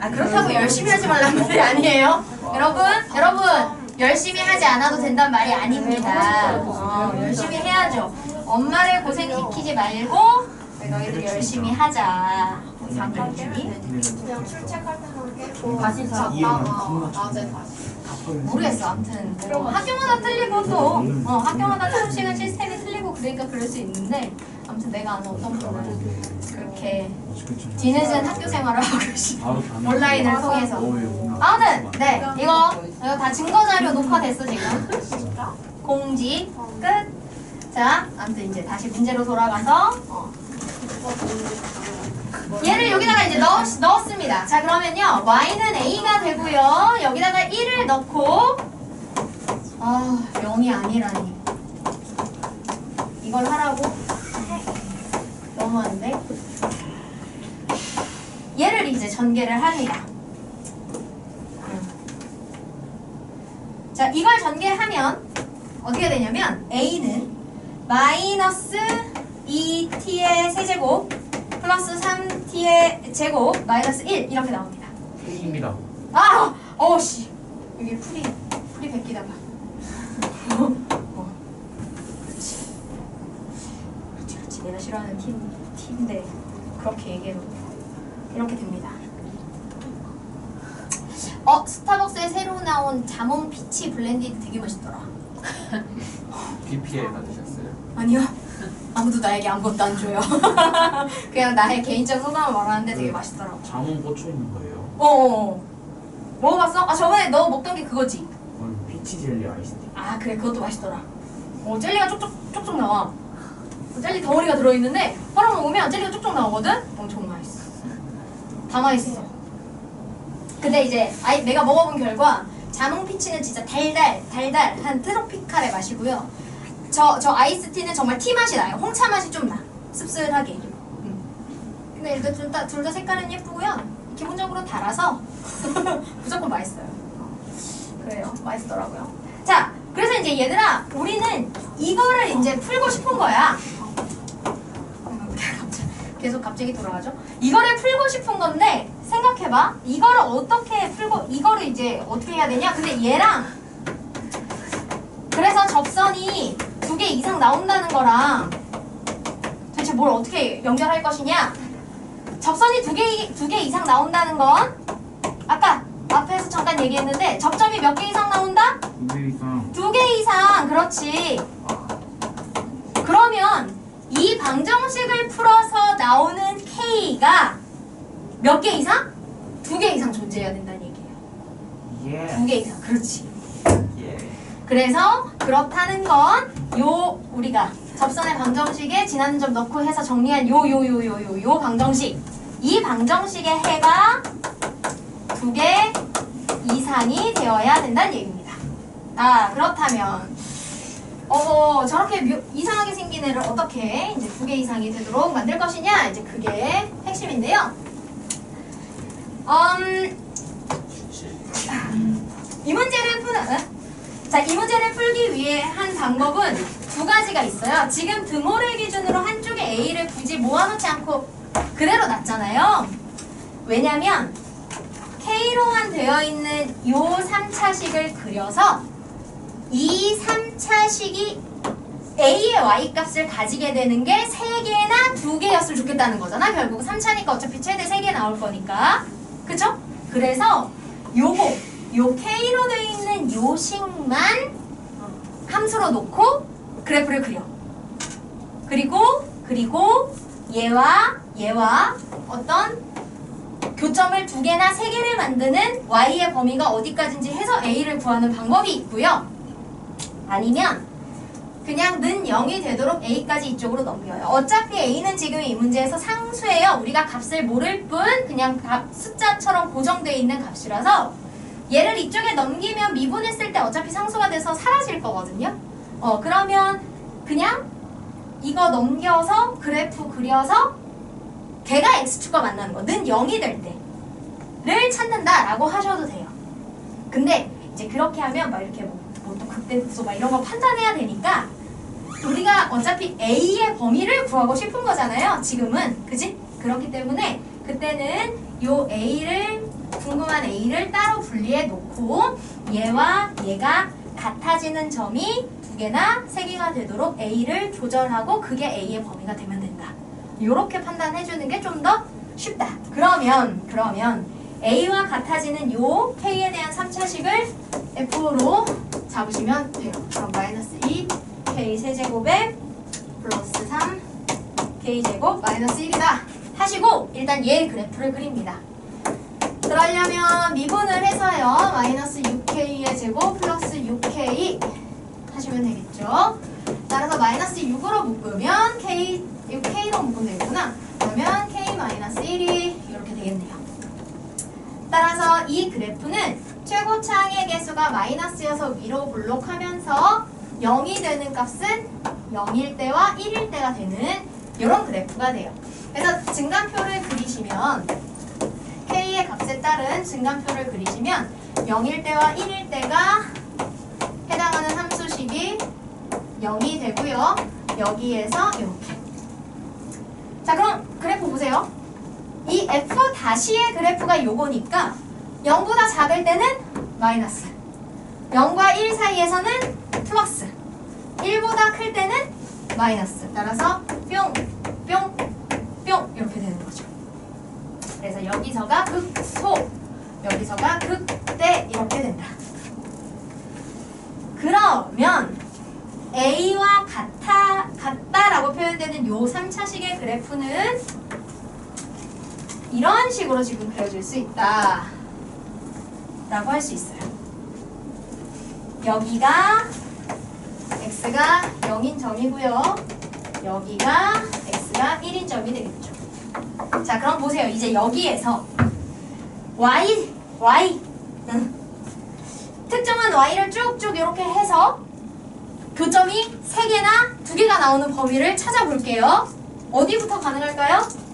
그렇다고 열심히 하지 말라는 말이 아니에요. 여러분 열심히 하지 않아도 된다는 말이 아닙니다. 열심히 해야죠. 엄마를 고생시키지 말고 너희들 열심히 하자. 그냥 출첵할 때만 깨고 다시 잤다가 낮에 다시. 모르겠어. 아무튼 뭐 학교마다 틀리고 또 학교마다 수업시간 시스템이 틀리고 그러니까 그럴 수 있는데 아무튼 내가 아는 어떤 분은 그렇게 뒤늦은 학교 생활을 하고 계시고 온라인을 통해서. 아무튼 네 이거 다 증거자료 녹화됐어 지금. 공지 끝. 자 아무튼 이제 다시 문제로 돌아가서 얘를 여기다가 이제 넣었습니다. 자 그러면요 y는 a가 되고요. 여기다가 1을 넣고 0이 아니라니 이걸 하라고? 너무한데? 얘를 이제 전개를 합니다. 자 이걸 전개하면 어떻게 되냐면 a는 마이너스 2t의 세제곱 플러스 3t의 제곱 마이너스 1 이렇게 나옵니다. A입니다. 어씨 여기 풀이 베끼다가 그렇지 내가 싫어하는 팀인데 그렇게 얘기해놓고 이렇게 됩니다. 스타벅스에 새로 나온 자몽 피치 블렌디드 되게 맛있더라. BPA 받으셨어요? 아니요. 아무도 나에게 아무것도 안 줘요. 그냥 나의 개인적 소감을 말하는데 되게 맛있더라고. 자몽 꽂혀 있는 거예요. 먹어봤어? 저번에 너 먹던 게 그거지? 피치 젤리 아이스티. 그래 그것도 맛있더라. 젤리가 쪽쪽 나와. 젤리 덩어리가 들어있는데 빨아 먹으면 젤리가 쪽쪽 나오거든? 엄청 맛있어. 다 맛있어. 근데 이제 내가 먹어본 결과 자몽 피치는 진짜 달달한 트로피칼의 맛이고요. 저 아이스티는 정말 티 맛이 나요. 홍차 맛이 좀 나. 씁쓸하게. 근데 일단 둘 다 색깔은 예쁘고요. 기본적으로 달아서 무조건 맛있어요. 그래요. 맛있더라고요. 자, 그래서 이제 얘들아, 우리는 이거를 이제 풀고 싶은 거야. 계속 갑자기 돌아가죠? 이거를 풀고 싶은 건데 생각해봐. 이거를 어떻게 풀고 이거를 이제 어떻게 해야 되냐? 근데 얘랑 그래서 접선이 2개 이상 나온다는 거랑 도대체 뭘 어떻게 연결할 것이냐? 접선이 2개 이상 나온다는 건 아까 앞에서 잠깐 얘기했는데 접점이 몇 개 이상 나온다? 2개 이상. 2개 이상. 그렇지. 그러면 이 방정식을 풀어서 나오는 K가 몇 개 이상? 2개 이상 존재해야 된다는 얘기예요. 2개 이상. 그렇지. 그래서 그렇다는 건 우리가 접선의 방정식에 지나는 점 넣고 해서 정리한 요 방정식, 이 방정식의 해가 2개 이상이 되어야 된다는 얘기입니다. 그렇다면 저렇게 이상하게 생긴 애를 어떻게 이제 2개 이상이 되도록 만들 것이냐, 이제 그게 핵심인데요. 이 문제를 풀기 위해 한 방법은 2가지가 있어요. 지금 등호를 기준으로 한쪽에 A를 굳이 모아놓지 않고 그대로 놨잖아요. 왜냐면 K로만 되어 있는 요 3차식을 그려서 이 3차식이 A의 Y값을 가지게 되는 게 3개나 2개였으면 좋겠다는 거잖아. 결국 3차니까 어차피 최대 3개 나올 거니까. 그쵸? 그래서 요거, 요 K로 되어 있는 요 식만 함수로 놓고 그래프를 그려. 그리고 얘와 어떤 교점을 2개나 3개를 만드는 Y의 범위가 어디까지인지 해서 A를 구하는 방법이 있고요. 아니면 그냥 는 0이 되도록 A까지 이쪽으로 넘겨요. 어차피 A는 지금 이 문제에서 상수예요. 우리가 값을 모를 뿐 그냥 숫자처럼 고정되어 있는 값이라서 얘를 이쪽에 넘기면 미분했을 때 어차피 상수가 돼서 사라질 거거든요. 그러면 그냥 이거 넘겨서 그래프 그려서 걔가 x축과 만나는 거, 는 0이 될 때를 찾는다라고 하셔도 돼요. 근데 이제 그렇게 하면 막 이렇게 뭐 또 극대극소 막 이런 거 판단해야 되니까 우리가 어차피 A의 범위를 구하고 싶은 거잖아요. 지금은. 그지? 그렇기 때문에 그때는 요 A를 궁금한 A를 따로 분리해 놓고 얘와 얘가 같아지는 점이 2개나 3개가 되도록 A를 조절하고 그게 A의 범위가 되면 된다. 요렇게 판단해주는 게 좀 더 쉽다. 그러면 A와 같아지는 요 K에 대한 3차식을 F로 잡으시면 돼요. 그럼 마이너스 2 K 세제곱에 플러스 3 K제곱 마이너스 1이다 하시고 일단 얘 그래프를 그립니다. 그러려면 미분을 해서요. 마이너스 6K의 제곱 플러스 6K 하시면 되겠죠. 따라서 마이너스 6으로 묶으면 K로 묶으면 되겠구나. 그러면 K 마이너스 1이 이렇게 되겠네요. 따라서 이 그래프는 최고차항의 개수가 마이너스여서 위로 블록하면서 0이 되는 값은 0일 때와 1일 때가 되는 이런 그래프가 돼요. 그래서 증간표를 그리시면 K의 값에 따른 증간표를 그리시면 0일 때와 1일 때가 해당하는 함수식이 0이 되고요. 여기에서 이렇게. 자, 그럼 그래프 보세요. 이 F''의 그래프가 요거니까 0보다 작을 때는 마이너스, 0과 1 사이에서는 플러스, 1보다 클 때는 마이너스. 따라서 뿅, 뿅, 뿅 이렇게 되는 거죠. 그래서 여기서가 극소, 여기서가 극대 이렇게 된다. 그러면 A와 같다라고 표현되는 요 3차식의 그래프는 이런 식으로 지금 그려질 수 있다 라고 할 수 있어요. 여기가 x가 0인 점이고요. 여기가 x가 1인 점이 되겠죠. 자, 그럼 보세요. 이제 여기에서 특정한 y를 쭉쭉 이렇게 해서 교점이 3개나 2개가 나오는 범위를 찾아볼게요. 어디부터 가능할까요?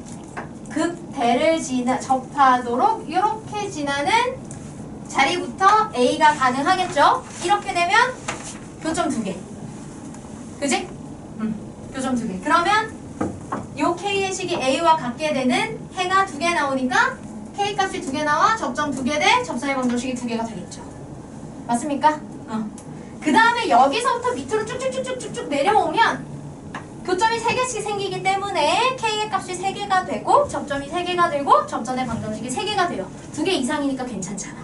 극대를 접하도록 이렇게 지나는 자리부터 A가 가능하겠죠? 이렇게 되면 교점 2개. 그지? 교점 2개. 그러면 요 K의 식이 A와 같게 되는 해가 2개 나오니까 K 값이 2개 나와 접점 2개 돼 접선의 방정식이 2개가 되겠죠. 맞습니까? 그 다음에 여기서부터 밑으로 쭉쭉쭉쭉쭉 내려오면 교점이 3개씩 생기기 때문에 K의 값이 3개가 되고 접점이 3개가 되고 접선의 방정식이 3개가 돼요. 2개 이상이니까 괜찮잖아.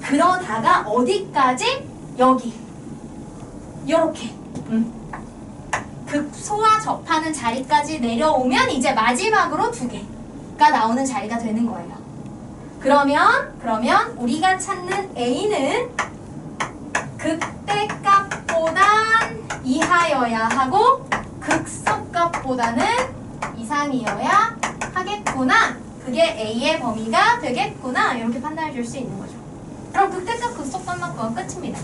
그러다가 어디까지? 여기 요렇게 극소와 접하는 자리까지 내려오면 이제 마지막으로 2개가 나오는 자리가 되는 거예요. 그러면 우리가 찾는 A는 극대값보단 이하여야 하고 극소값보다는 이상이어야 하겠구나. 그게 A의 범위가 되겠구나. 이렇게 판단해 줄 수 있는 거죠. 그럼 극대값 극소값만 구하면 끝입니다.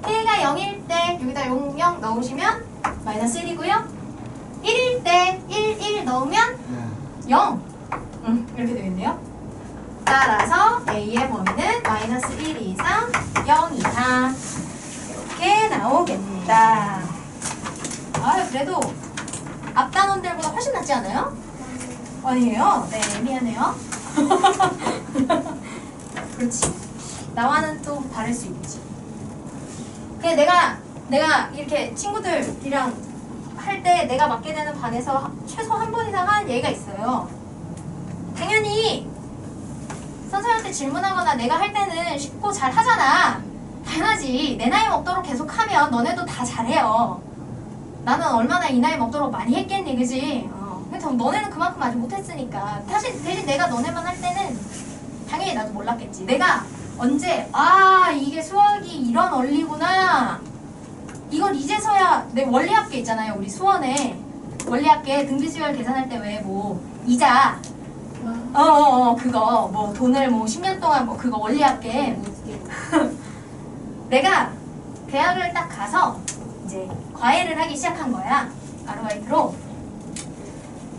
K가 0일 때 여기다 0 넣으시면 마이너스 1이고요. 1일 때 1 넣으면 0. 이렇게 되겠네요. 따라서 A의 범위는 마이너스 1 이상 0 이상 이렇게 나오겠다. 그래도 앞 단원들보다 훨씬 낫지 않아요? 아니에요? 네, 미안해요. 그렇지. 나와는 또 다를 수 있지. 그냥 내가 내가 이렇게 친구들이랑 할 때 내가 맡게 되는 반에서 최소 한 번 이상 하는 얘기가 있어요. 당연히 선생님한테 질문하거나 내가 할 때는 쉽고 잘 하잖아. 당연하지. 내 나이 먹도록 계속 하면 너네도 다 잘해요. 나는 얼마나 이 나이 먹도록 많이 했겠니, 그지? 근데 너네는 그만큼 아직 못했으니까. 대신 내가 너네만 할 때는 당연히 나도 몰랐겠지. 내가 언제 이게 수학이 이런 원리구나. 이걸 이제서야 내 원리학계 있잖아요. 우리 수원에 원리학계 등비수열 계산할 때 왜 뭐 이자 그거 뭐 돈을 뭐 10년 동안 뭐 그거 원리학계 내가 대학을 딱 가서 이제 과외를 하기 시작한 거야. 아르바이트로.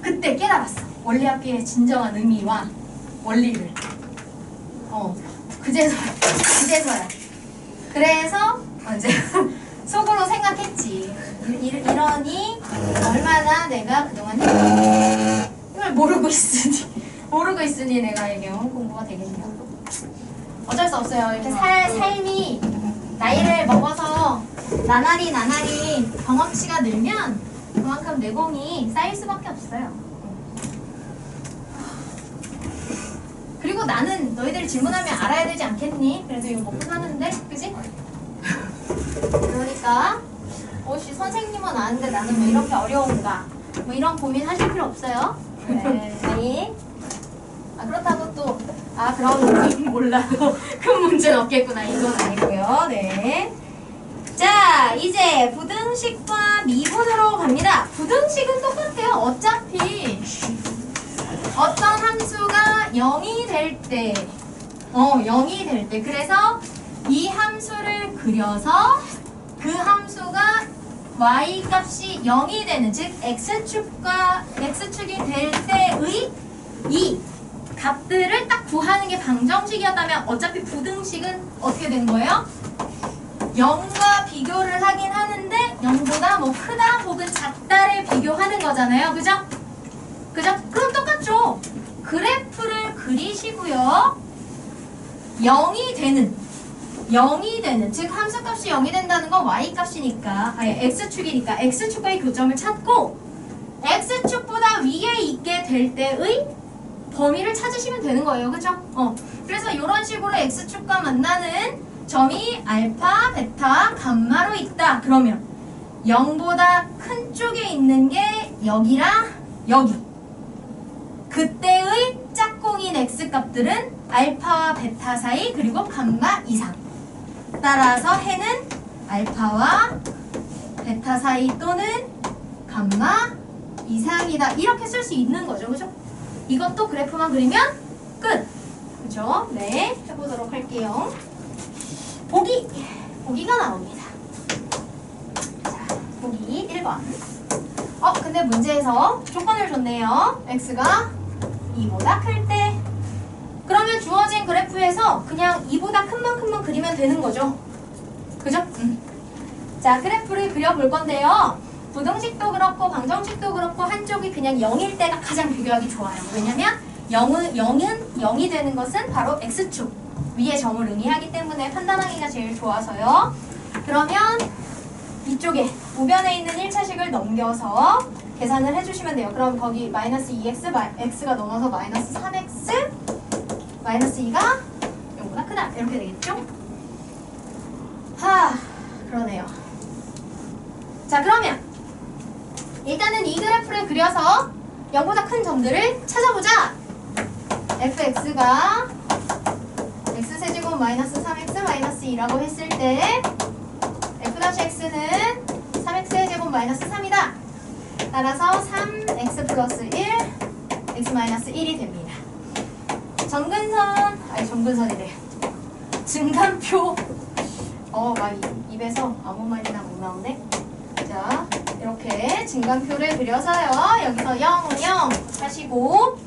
그때 깨달았어. 원리학계의 진정한 의미와 원리를. 그제서야. 그래서 이제 속으로 생각했지. 이러니 얼마나 내가 그동안 이걸 모르고 있으니 내가 이게 공부가 되겠냐. 어쩔 수 없어요. 이렇게 삶이 나이를 먹어서 나날이 경험치가 늘면 그만큼 내공이 쌓일 수밖에 없어요. 그리고 나는 너희들이 질문하면 알아야 되지 않겠니? 그래도 이거 먹고 사는데, 그지? 그러니까 선생님은 아는데 나는 왜 이렇게 어려운가? 뭐 이런 고민 하실 필요 없어요. 네. 그렇다고 또 그럼 몰라도 큰 문제는 없겠구나. 이건 아니고요. 네. 자, 이제 부등식과 미분으로 갑니다. 부등식은 똑같아요. 어차피 어떤 함수가 0이 될 때, 0이 될 때. 그래서 이 함수를 그려서 그 함수가 y 값이 0이 되는, 즉 x축이 될 때의 이 값들을 딱 구하는 게 방정식이었다면 어차피 부등식은 어떻게 된 거예요? 0과 비교를 하긴 하는데 0보다 뭐 크다 혹은 작다를 비교하는 거잖아요. 그죠? 그럼 똑같죠. 그래프를 그리시고요. 0이 되는 즉 함수값이 0이 된다는 건 y값이니까 x축이니까 x축과의 교점을 찾고 x축보다 위에 있게 될 때의 범위를 찾으시면 되는 거예요. 그죠? 그래서 이런 식으로 x축과 만나는 점이 알파, 베타, 감마로 있다. 그러면 0보다 큰 쪽에 있는 게 여기랑 여기. 그때의 짝꿍인 x값들은 알파와 베타 사이 그리고 감마 이상. 따라서 해는 알파와 베타 사이 또는 감마 이상이다. 이렇게 쓸 수 있는 거죠. 그죠? 이것도 그래프만 그리면 끝. 그죠? 네. 해보도록 할게요. 보기가 나옵니다. 자, 보기 1번. 근데 문제에서 조건을 줬네요. x가 2보다 클 때. 그러면 주어진 그래프에서 그냥 2보다 큰 만큼만 그리면 되는 거죠. 그죠? 자, 그래프를 그려볼 건데요. 부등식도 그렇고 방정식도 그렇고 한쪽이 그냥 0일 때가 가장 비교하기 좋아요. 왜냐면 0이 되는 것은 바로 x축 위에 점을 의미하기 때문에 판단하기가 제일 좋아서요. 그러면 이쪽에 우변에 있는 1차식을 넘겨서 계산을 해주시면 돼요. 그럼 거기 마이너스 2x, x가 넘어서 마이너스 3x, 마이너스 2가 0보다 크다. 이렇게 되겠죠? 그러네요. 자, 그러면 일단은 이 그래프를 그려서 0보다 큰 점들을 찾아보자. fx가 x세제곱 마이너스 3x 마이너스 2라고 했을 때 f-x는 3x의 제곱 마이너스 3이다. 따라서 3x 플러스 1, x 마이너스 1이 됩니다. 정근선이래. 증간표. 막 입에서 아무 말이나 못 나오네. 자, 이렇게 증간표를 그려서요. 여기서 0, 0 하시고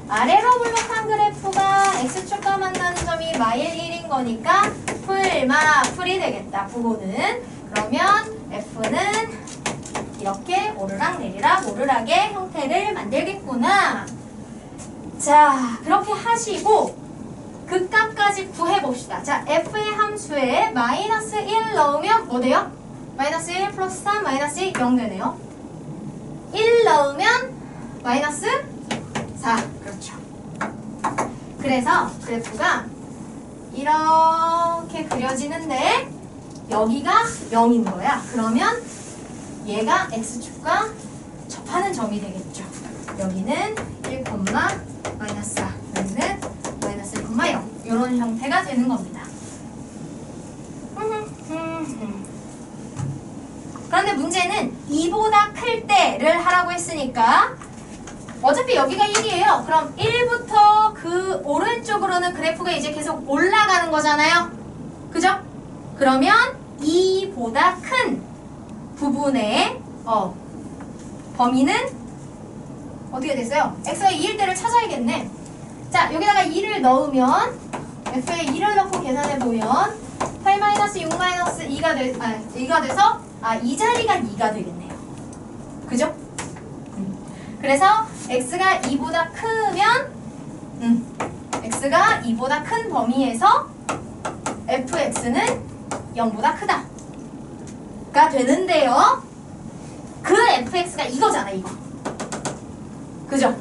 아래로 블록한 그래프가 x축과 만나는 점이 마일 1인 거니까 풀이 되겠다. 부호는. 그러면 f는 이렇게 오르락 내리락 오르락의 형태를 만들겠구나. 자, 그렇게 하시고 극값까지 구해봅시다. 자, f의 함수에 마이너스 1 넣으면 뭐 돼요? 마이너스 1 플러스 3 마이너스 1 0 되네요. 1 넣으면 마이너스 4. 그렇죠. 그래서 그래프가 이렇게 그려지는데 여기가 0인 거야. 그러면 얘가 x축과 접하는 점이 되겠죠. 여기는 1, 마이너스 4, 여기는 마이너스 1, 0 이런 형태가 되는 겁니다. 그런데 문제는 2보다 클 때를 하라고 했으니까 어차피 여기가 1이에요. 그럼 1부터 그 오른쪽으로는 그래프가 이제 계속 올라가는 거잖아요. 그죠? 그러면 2보다 큰 부분의 범위는 어떻게 됐어요? x가 2일 때를 찾아야겠네. 자, 여기다가 2를 넣으면 f에 2를 넣고 계산해보면 8-6-2가 2가 돼서 이 자리가 2가 되겠네요. 그죠? 그래서 x가 2보다 크면 x가 2보다 큰 범위에서 fx는 0보다 크다 가 되는데요. 그 fx가 이거잖아, 이거. 그죠?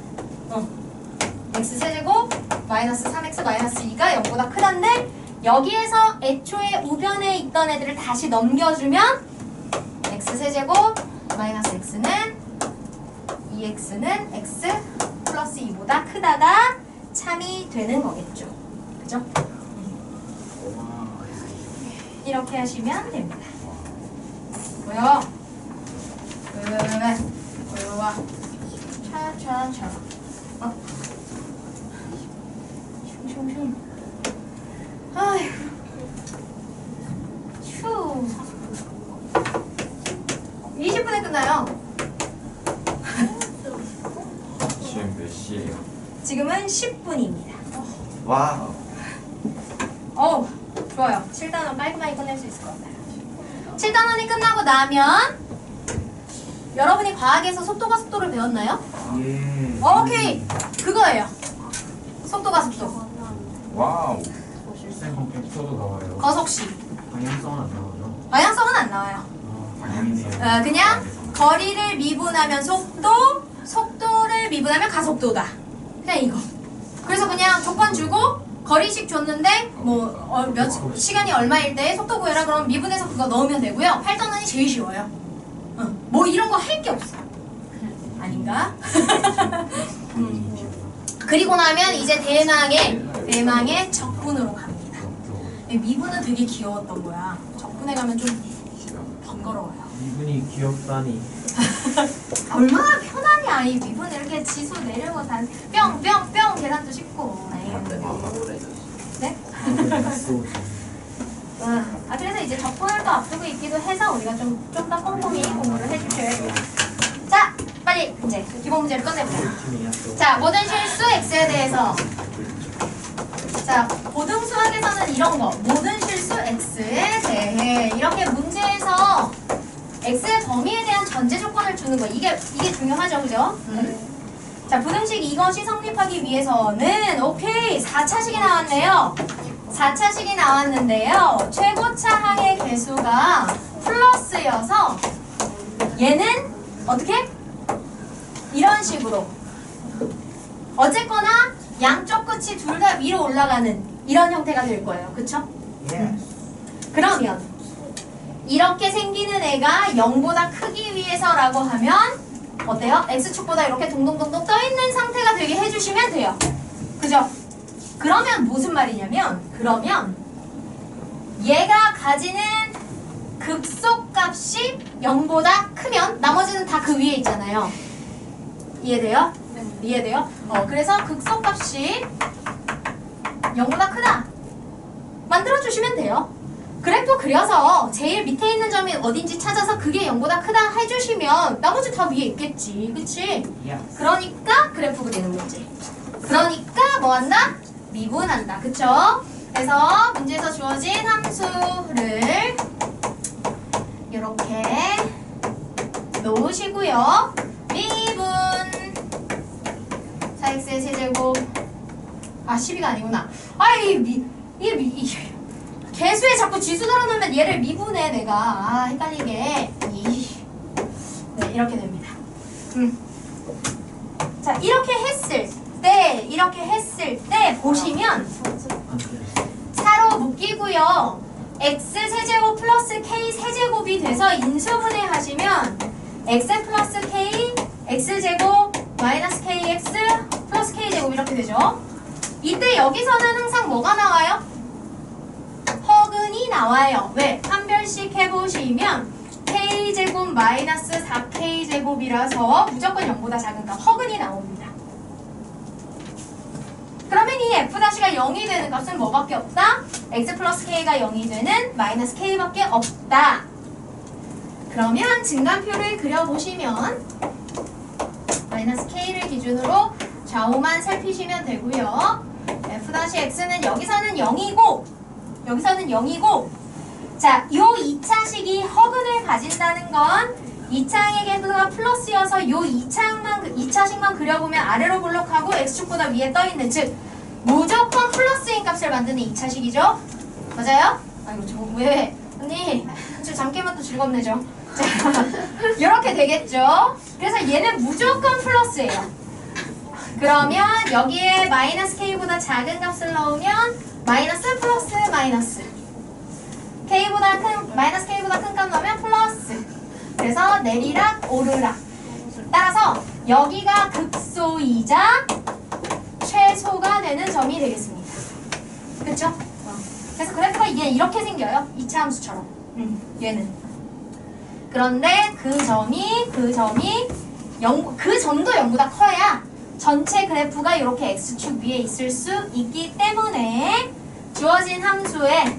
x세제곱 마이너스 3x 마이너스 2가 0보다 크다인데 여기에서 애초에 우변에 있던 애들을 다시 넘겨주면 x세제곱 마이너스 x는 2x는 x 플러스 2보다 크다가 참이 되는 거겠죠. 그죠? 이렇게 하시면 됩니다. 뭐요? 왜 와? 차차차. 슝슝슝. 아휴. 휴. 20분에 끝나요. 지금 몇 시에요? 지금은 10분입니다. 와우. 좋아요. 7단원 깔끔하게 끝낼 수 있을 것 같아요. 7단원이 끝나고 나면 여러분이 과학에서 속도가 속도를 배웠나요? 예. 오케이. 그거예요. 속도가 속도. 와우. 쌤 벡터도 나와요. 거속시. 방향성은 안 나오죠? 방향성은 안 나와요. 방향이네요. 그냥 거리를 미분하면 속도, 속도를 미분하면 가속도다. 그냥 이거. 그래서 그냥 조건 주고 거리식 줬는데 몇 시간이 얼마일 때 속도 구해라 그러면 미분해서 그거 넣으면 되고요. 8단원이 제일 쉬워요. 뭐 이런 거 할 게 없어. 아닌가? 그리고 나면 이제 대망의 적분으로 갑니다. 미분은 되게 귀여웠던 거야. 적분에 가면 좀 번거로워요. 이분이 귀엽다니. 얼마나 편하니. 아니 미분 이렇게 지수 내려고 다 뿅뿅뿅 계산도 쉽고. 네? 그래서 이제 적분을 또 앞두고 있기도 해서 우리가 좀 더 꼼꼼히 공부를 해주셔야 돼요. 자, 빨리 이제 기본 문제를 끝내보자. 자, 모든 실수 x에 대해서. 자, 고등 수학에서는 이런 거 모든 실수 x에 대해 이렇게 문제에서 x의 범위에 대한 전제 조건을 주는 거 이게 중요하죠, 그죠? 자, 부등식 이것이 성립하기 위해서는 오케이 4차식이 나왔네요. 4차식이 나왔는데요. 최고차 항의 개수가 플러스여서 얘는 어떻게? 이런 식으로 어쨌거나 양쪽 끝이 둘 다 위로 올라가는 이런 형태가 될 거예요. 그쵸? 그러면 이렇게 생기는 애가 0보다 크기 위해서라고 하면 어때요? x축보다 이렇게 동동동동 떠있는 상태가 되게 해주시면 돼요. 그죠? 그러면 무슨 말이냐면 그러면 얘가 가지는 극소값이 0보다 크면 나머지는 다 그 위에 있잖아요. 이해돼요? 이해돼요? 그래서 극소값이 0보다 크다 만들어주시면 돼요. 그래프 그려서 제일 밑에 있는 점이 어딘지 찾아서 그게 0보다 크다 해주시면 나머지 다 위에 있겠지. 그치? 그러니까 그래프 그리는 문제. 그러니까 뭐한다? 미분한다. 그쵸? 그래서 문제에서 주어진 함수를 이렇게 놓으시고요. 미분 4x의 세제곱 12가 아니구나. 이게 개수에 자꾸 지수 들어놓으면 얘를 미분해 내가. 아 헷갈리게. 네 이렇게 됩니다. 자 이렇게 했을 때 보시면 사로 묶이고요. x 세제곱 플러스 k 세제곱이 돼서 인수분해 하시면 x 플러스 k x제곱 마이너스 kx 플러스 k제곱 이렇게 되죠. 이때 여기서는 항상 뭐가 나와요? 허근이 나와요. 왜? 한 별씩 해보시면 k제곱 마이너스 4k제곱이라서 무조건 0보다 작은 값 허근이 나옵니다. 그러면 이 f'가 0이 되는 값은 뭐밖에 없다? x 플러스 k가 0이 되는 마이너스 k밖에 없다. 그러면 증간표를 그려보시면 마이너스 k를 기준으로 좌우만 살피시면 되고요. f-x는 여기서는 0이고 여기서는 0이고 자, 요 2차식이 허근을 가진다는 건 2차항의 궤도가 플러스여서 요 2차식만 그려보면 아래로 블록하고 x축보다 위에 떠있는 즉 무조건 플러스인 값을 만드는 2차식이죠? 맞아요? 아이고 저 왜? 언니 저 잠깐만 또 즐겁네죠? 자, 이렇게 되겠죠? 그래서 얘는 무조건 플러스예요. 그러면 여기에 마이너스 k보다 작은 값을 넣으면 마이너스 플러스 마이너스 마이너스 k보다 큰 값 넣으면 플러스. 그래서 내리락 오르락. 따라서 여기가 극소이자 최소가 되는 점이 되겠습니다. 그쵸? 그래서 그래프가 이게 이렇게 생겨요. 2차 함수처럼. 얘는. 그런데 그 점도 0보다 커야 전체 그래프가 이렇게 x축 위에 있을 수 있기 때문에 주어진 함수에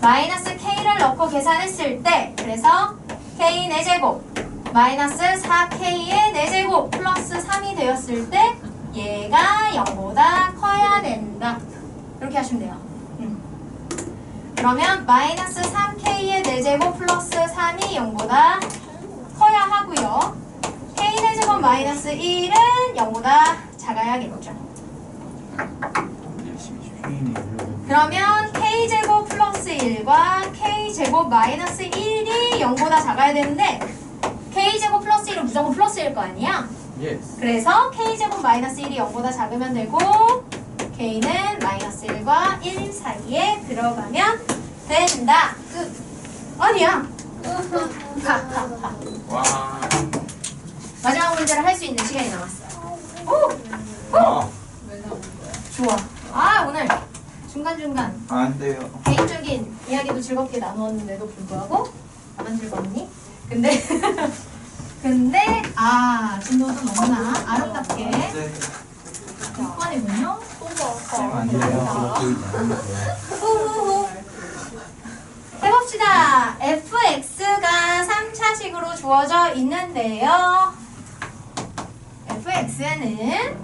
마이너스 k를 넣고 계산했을 때 그래서 k 4제곱 마이너스 4k의 4제곱 플러스 3이 되었을 때 얘가 0보다 커야 된다. 이렇게 하시면 돼요. 그러면 마이너스 3k의 4제곱 플러스 3이 0보다 커야 하고요. k 4제곱 마이너스 1은 0보다 작아야겠죠. 그러면 k제곱 플러스 1과 k제곱 마이너스 1이 0보다 작아야 되는데 k제곱 플러스 1은 무조건 플러스일 거 아니야? Yes. 그래서 k제곱 마이너스 1이 0보다 작으면 되고 k는 마이너스 1과 1 사이에 들어가면 된다. 끝. 아니야. 와. 마지막 문제를 할 수 있는 시간이 남았어요. 오! 와. 좋아. 아 오늘 중간중간 안 돼요. 개인적인 이야기도 즐겁게 나누었는데도 불구하고 나만 즐거웠니? 근데 진도도 너무나 아름답게 네. 6번이군요. 안 돼요. 후후후. 해봅시다. fx가 3차식으로 주어져 있는데요. fx는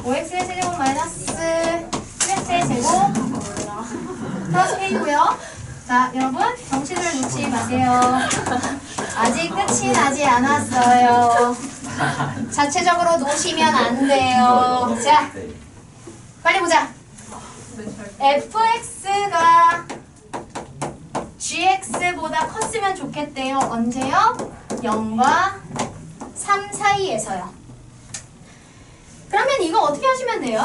5x의 세제곱 마이너스 7x의 제곱 플러스 k고요. 자, 여러분 정신을 놓지 마세요. 아직 끝이 나지 않았어요. 자체적으로 놓으시면 안 돼요. 자, 빨리 보자. fx가 gx보다 컸으면 좋겠대요. 언제요? 0과 3 사이에서요. 그러면 이거 어떻게 하시면 돼요?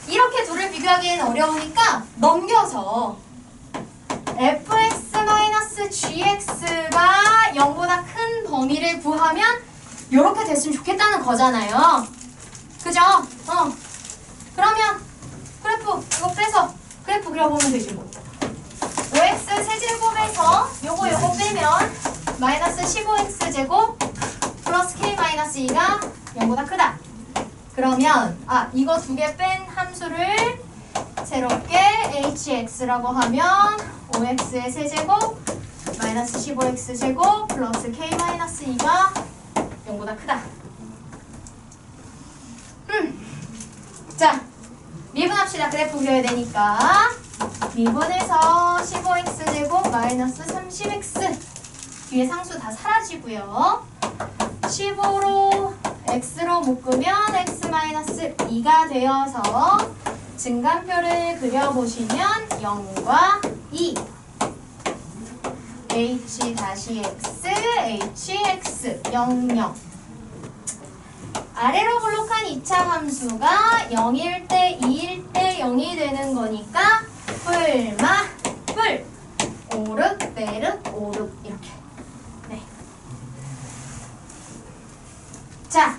이렇게 둘을 비교하기에는 어려우니까 넘겨서 fx-gx가 0보다 큰 범위를 구하면 이렇게 됐으면 좋겠다는 거잖아요. 그죠? 그러면 그래프 이거 빼서 그래프 그려보면 되지 뭐. 5x 세제곱에서 요거 빼면 마이너스 15x제곱 플러스 k-2가 0보다 크다. 그러면 이거 두 개 뺀 함수를 새롭게 hx라고 하면 5x의 세제곱 마이너스 15x제곱 플러스 k-2가 0보다 크다. 자, 미분합시다. 그래프 그려야 되니까 미분해서 15x제곱 마이너스 30x 뒤에 상수 다 사라지고요. 15로 x로 묶으면 x-2가 되어서 증간표를 그려보시면 0과 2 h-x, hx, 0, 0 아래로 블록한 2차 함수가 0일 때, 2일 때 0이 되는 거니까 뿔마, 뿔 오륵, 빼륵, 오륵 이렇게. 네. 자,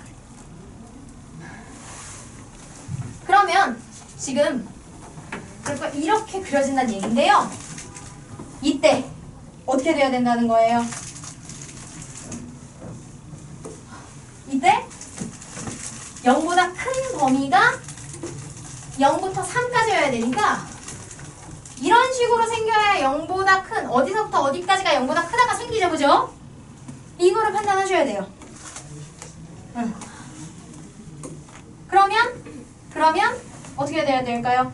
그러면 지금 그러니까 이렇게 그려진다는 얘기인데요. 이때 어떻게 돼야 된다는 거예요? 이때 0보다 큰 범위가 0부터 3까지여야 되니까 이런 식으로 생겨야 0보다 큰 어디서부터 어디까지가 0보다 크다가 생기죠, 그죠? 이거를 판단하셔야 돼요. 그러면 어떻게 돼야 될까요?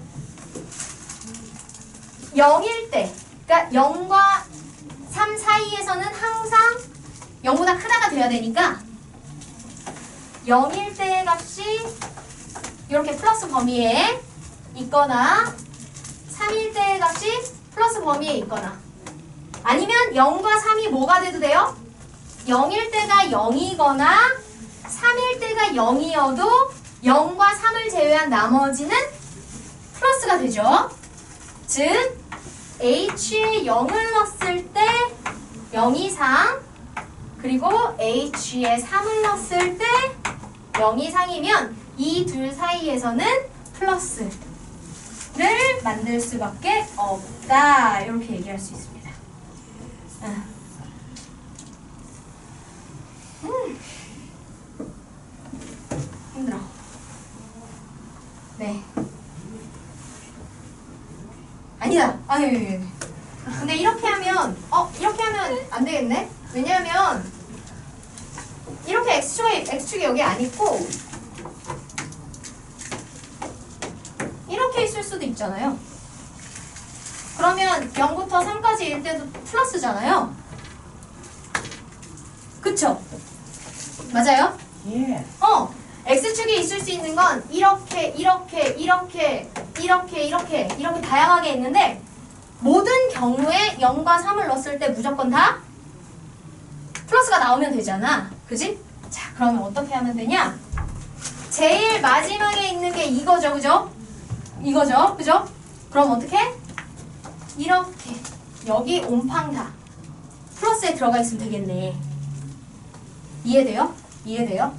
0일 때, 그러니까 0과 3 사이에서는 항상 0보다 크다가 돼야 되니까 0일 때의 값이 이렇게 플러스 범위에 있거나 3일 때의 값이 플러스 범위에 있거나 아니면 0과 3이 뭐가 돼도 돼요? 0일 때가 0이거나 3일 때가 0이어도 0과 3을 제외한 나머지는 플러스가 되죠. 즉 h에 0을 넣었을 때 0 이상 그리고 h에 3을 넣었을 때 0 이상이면 이 둘 사이에서는 플러스를 만들 수밖에 없다. 이렇게 얘기할 수 있습니다. 힘들어. 네. 아니다. 아유. 근데 이렇게 하면 안 되겠네. 왜냐하면 이렇게 x축이 여기 안 있고 이렇게 있을 수도 있잖아요. 그러면 0부터 3까지일 때도 플러스잖아요. 그쵸? 맞아요? 예. x축이 있을 수 있는 건 이렇게 다양하게 있는데 모든 경우에 0과 3을 넣었을 때 무조건 다 플러스가 나오면 되잖아. 그지? 자, 그러면 어떻게 하면 되냐? 제일 마지막에 있는 게 이거죠. 그죠? 이거죠. 그죠? 그럼 어떻게? 이렇게 여기 온팡 다 플러스에 들어가 있으면 되겠네. 이해돼요? 이해돼요?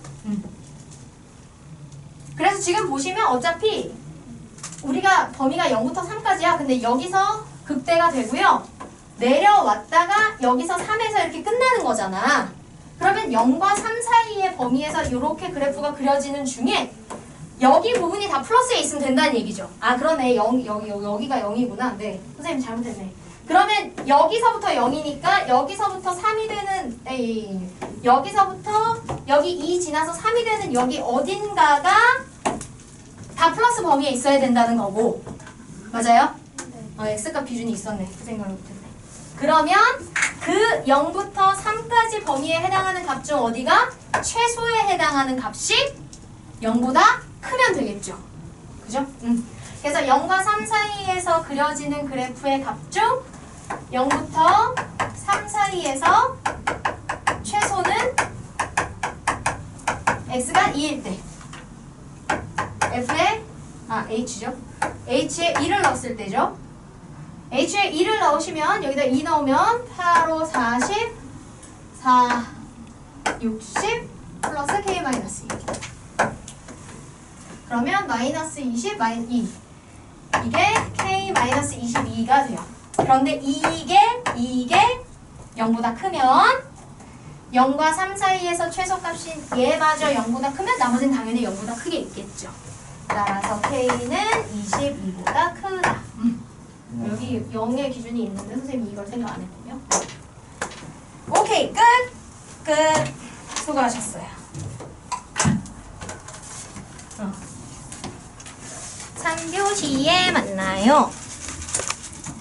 그래서 지금 보시면 어차피 우리가 범위가 0부터 3까지야. 근데 여기서 극대가 되고요. 내려왔다가 여기서 3에서 이렇게 끝나는 거잖아. 그러면 0과 3 사이의 범위에서 이렇게 그래프가 그려지는 중에 여기 부분이 다 플러스에 있으면 된다는 얘기죠. 아, 그러네. 여기가 0이구나. 네, 선생님 잘못했네. 그러면 여기서부터 0이니까 여기서부터 3이 되는 여기서부터 여기 2 지나서 3이 되는 여기 어딘가가 다 플러스 범위에 있어야 된다는 거고. 맞아요? x값 기준이 있었네. 그 생각을 못했네. 그러면 그 0부터 3까지 범위에 해당하는 값 중 어디가 최소에 해당하는 값이 0보다 크면 되겠죠. 그죠? 그래서 0과 3 사이에서 그려지는 그래프의 값 중 0부터 3 사이에서 최소는 x가 2일 때 f에 h죠. h에 2를 넣었을 때죠. h에 2를 넣으시면 여기다 2 넣으면 8, 5, 40, 4, 60 플러스 k-2 그러면 마이너스 20, 마이너스 2 이게 k-22가 돼요. 그런데 이게 0보다 크면 0과 3 사이에서 최소값인 얘마저 0보다 크면 나머지는 당연히 0보다 크게 있겠죠. 따라서 k는 22보다 크다. 여기 0의 기준이 있는데 선생님이 이걸 생각 안 했군요. 오케이, 끝! 수고하셨어요. 3교시에 만나요.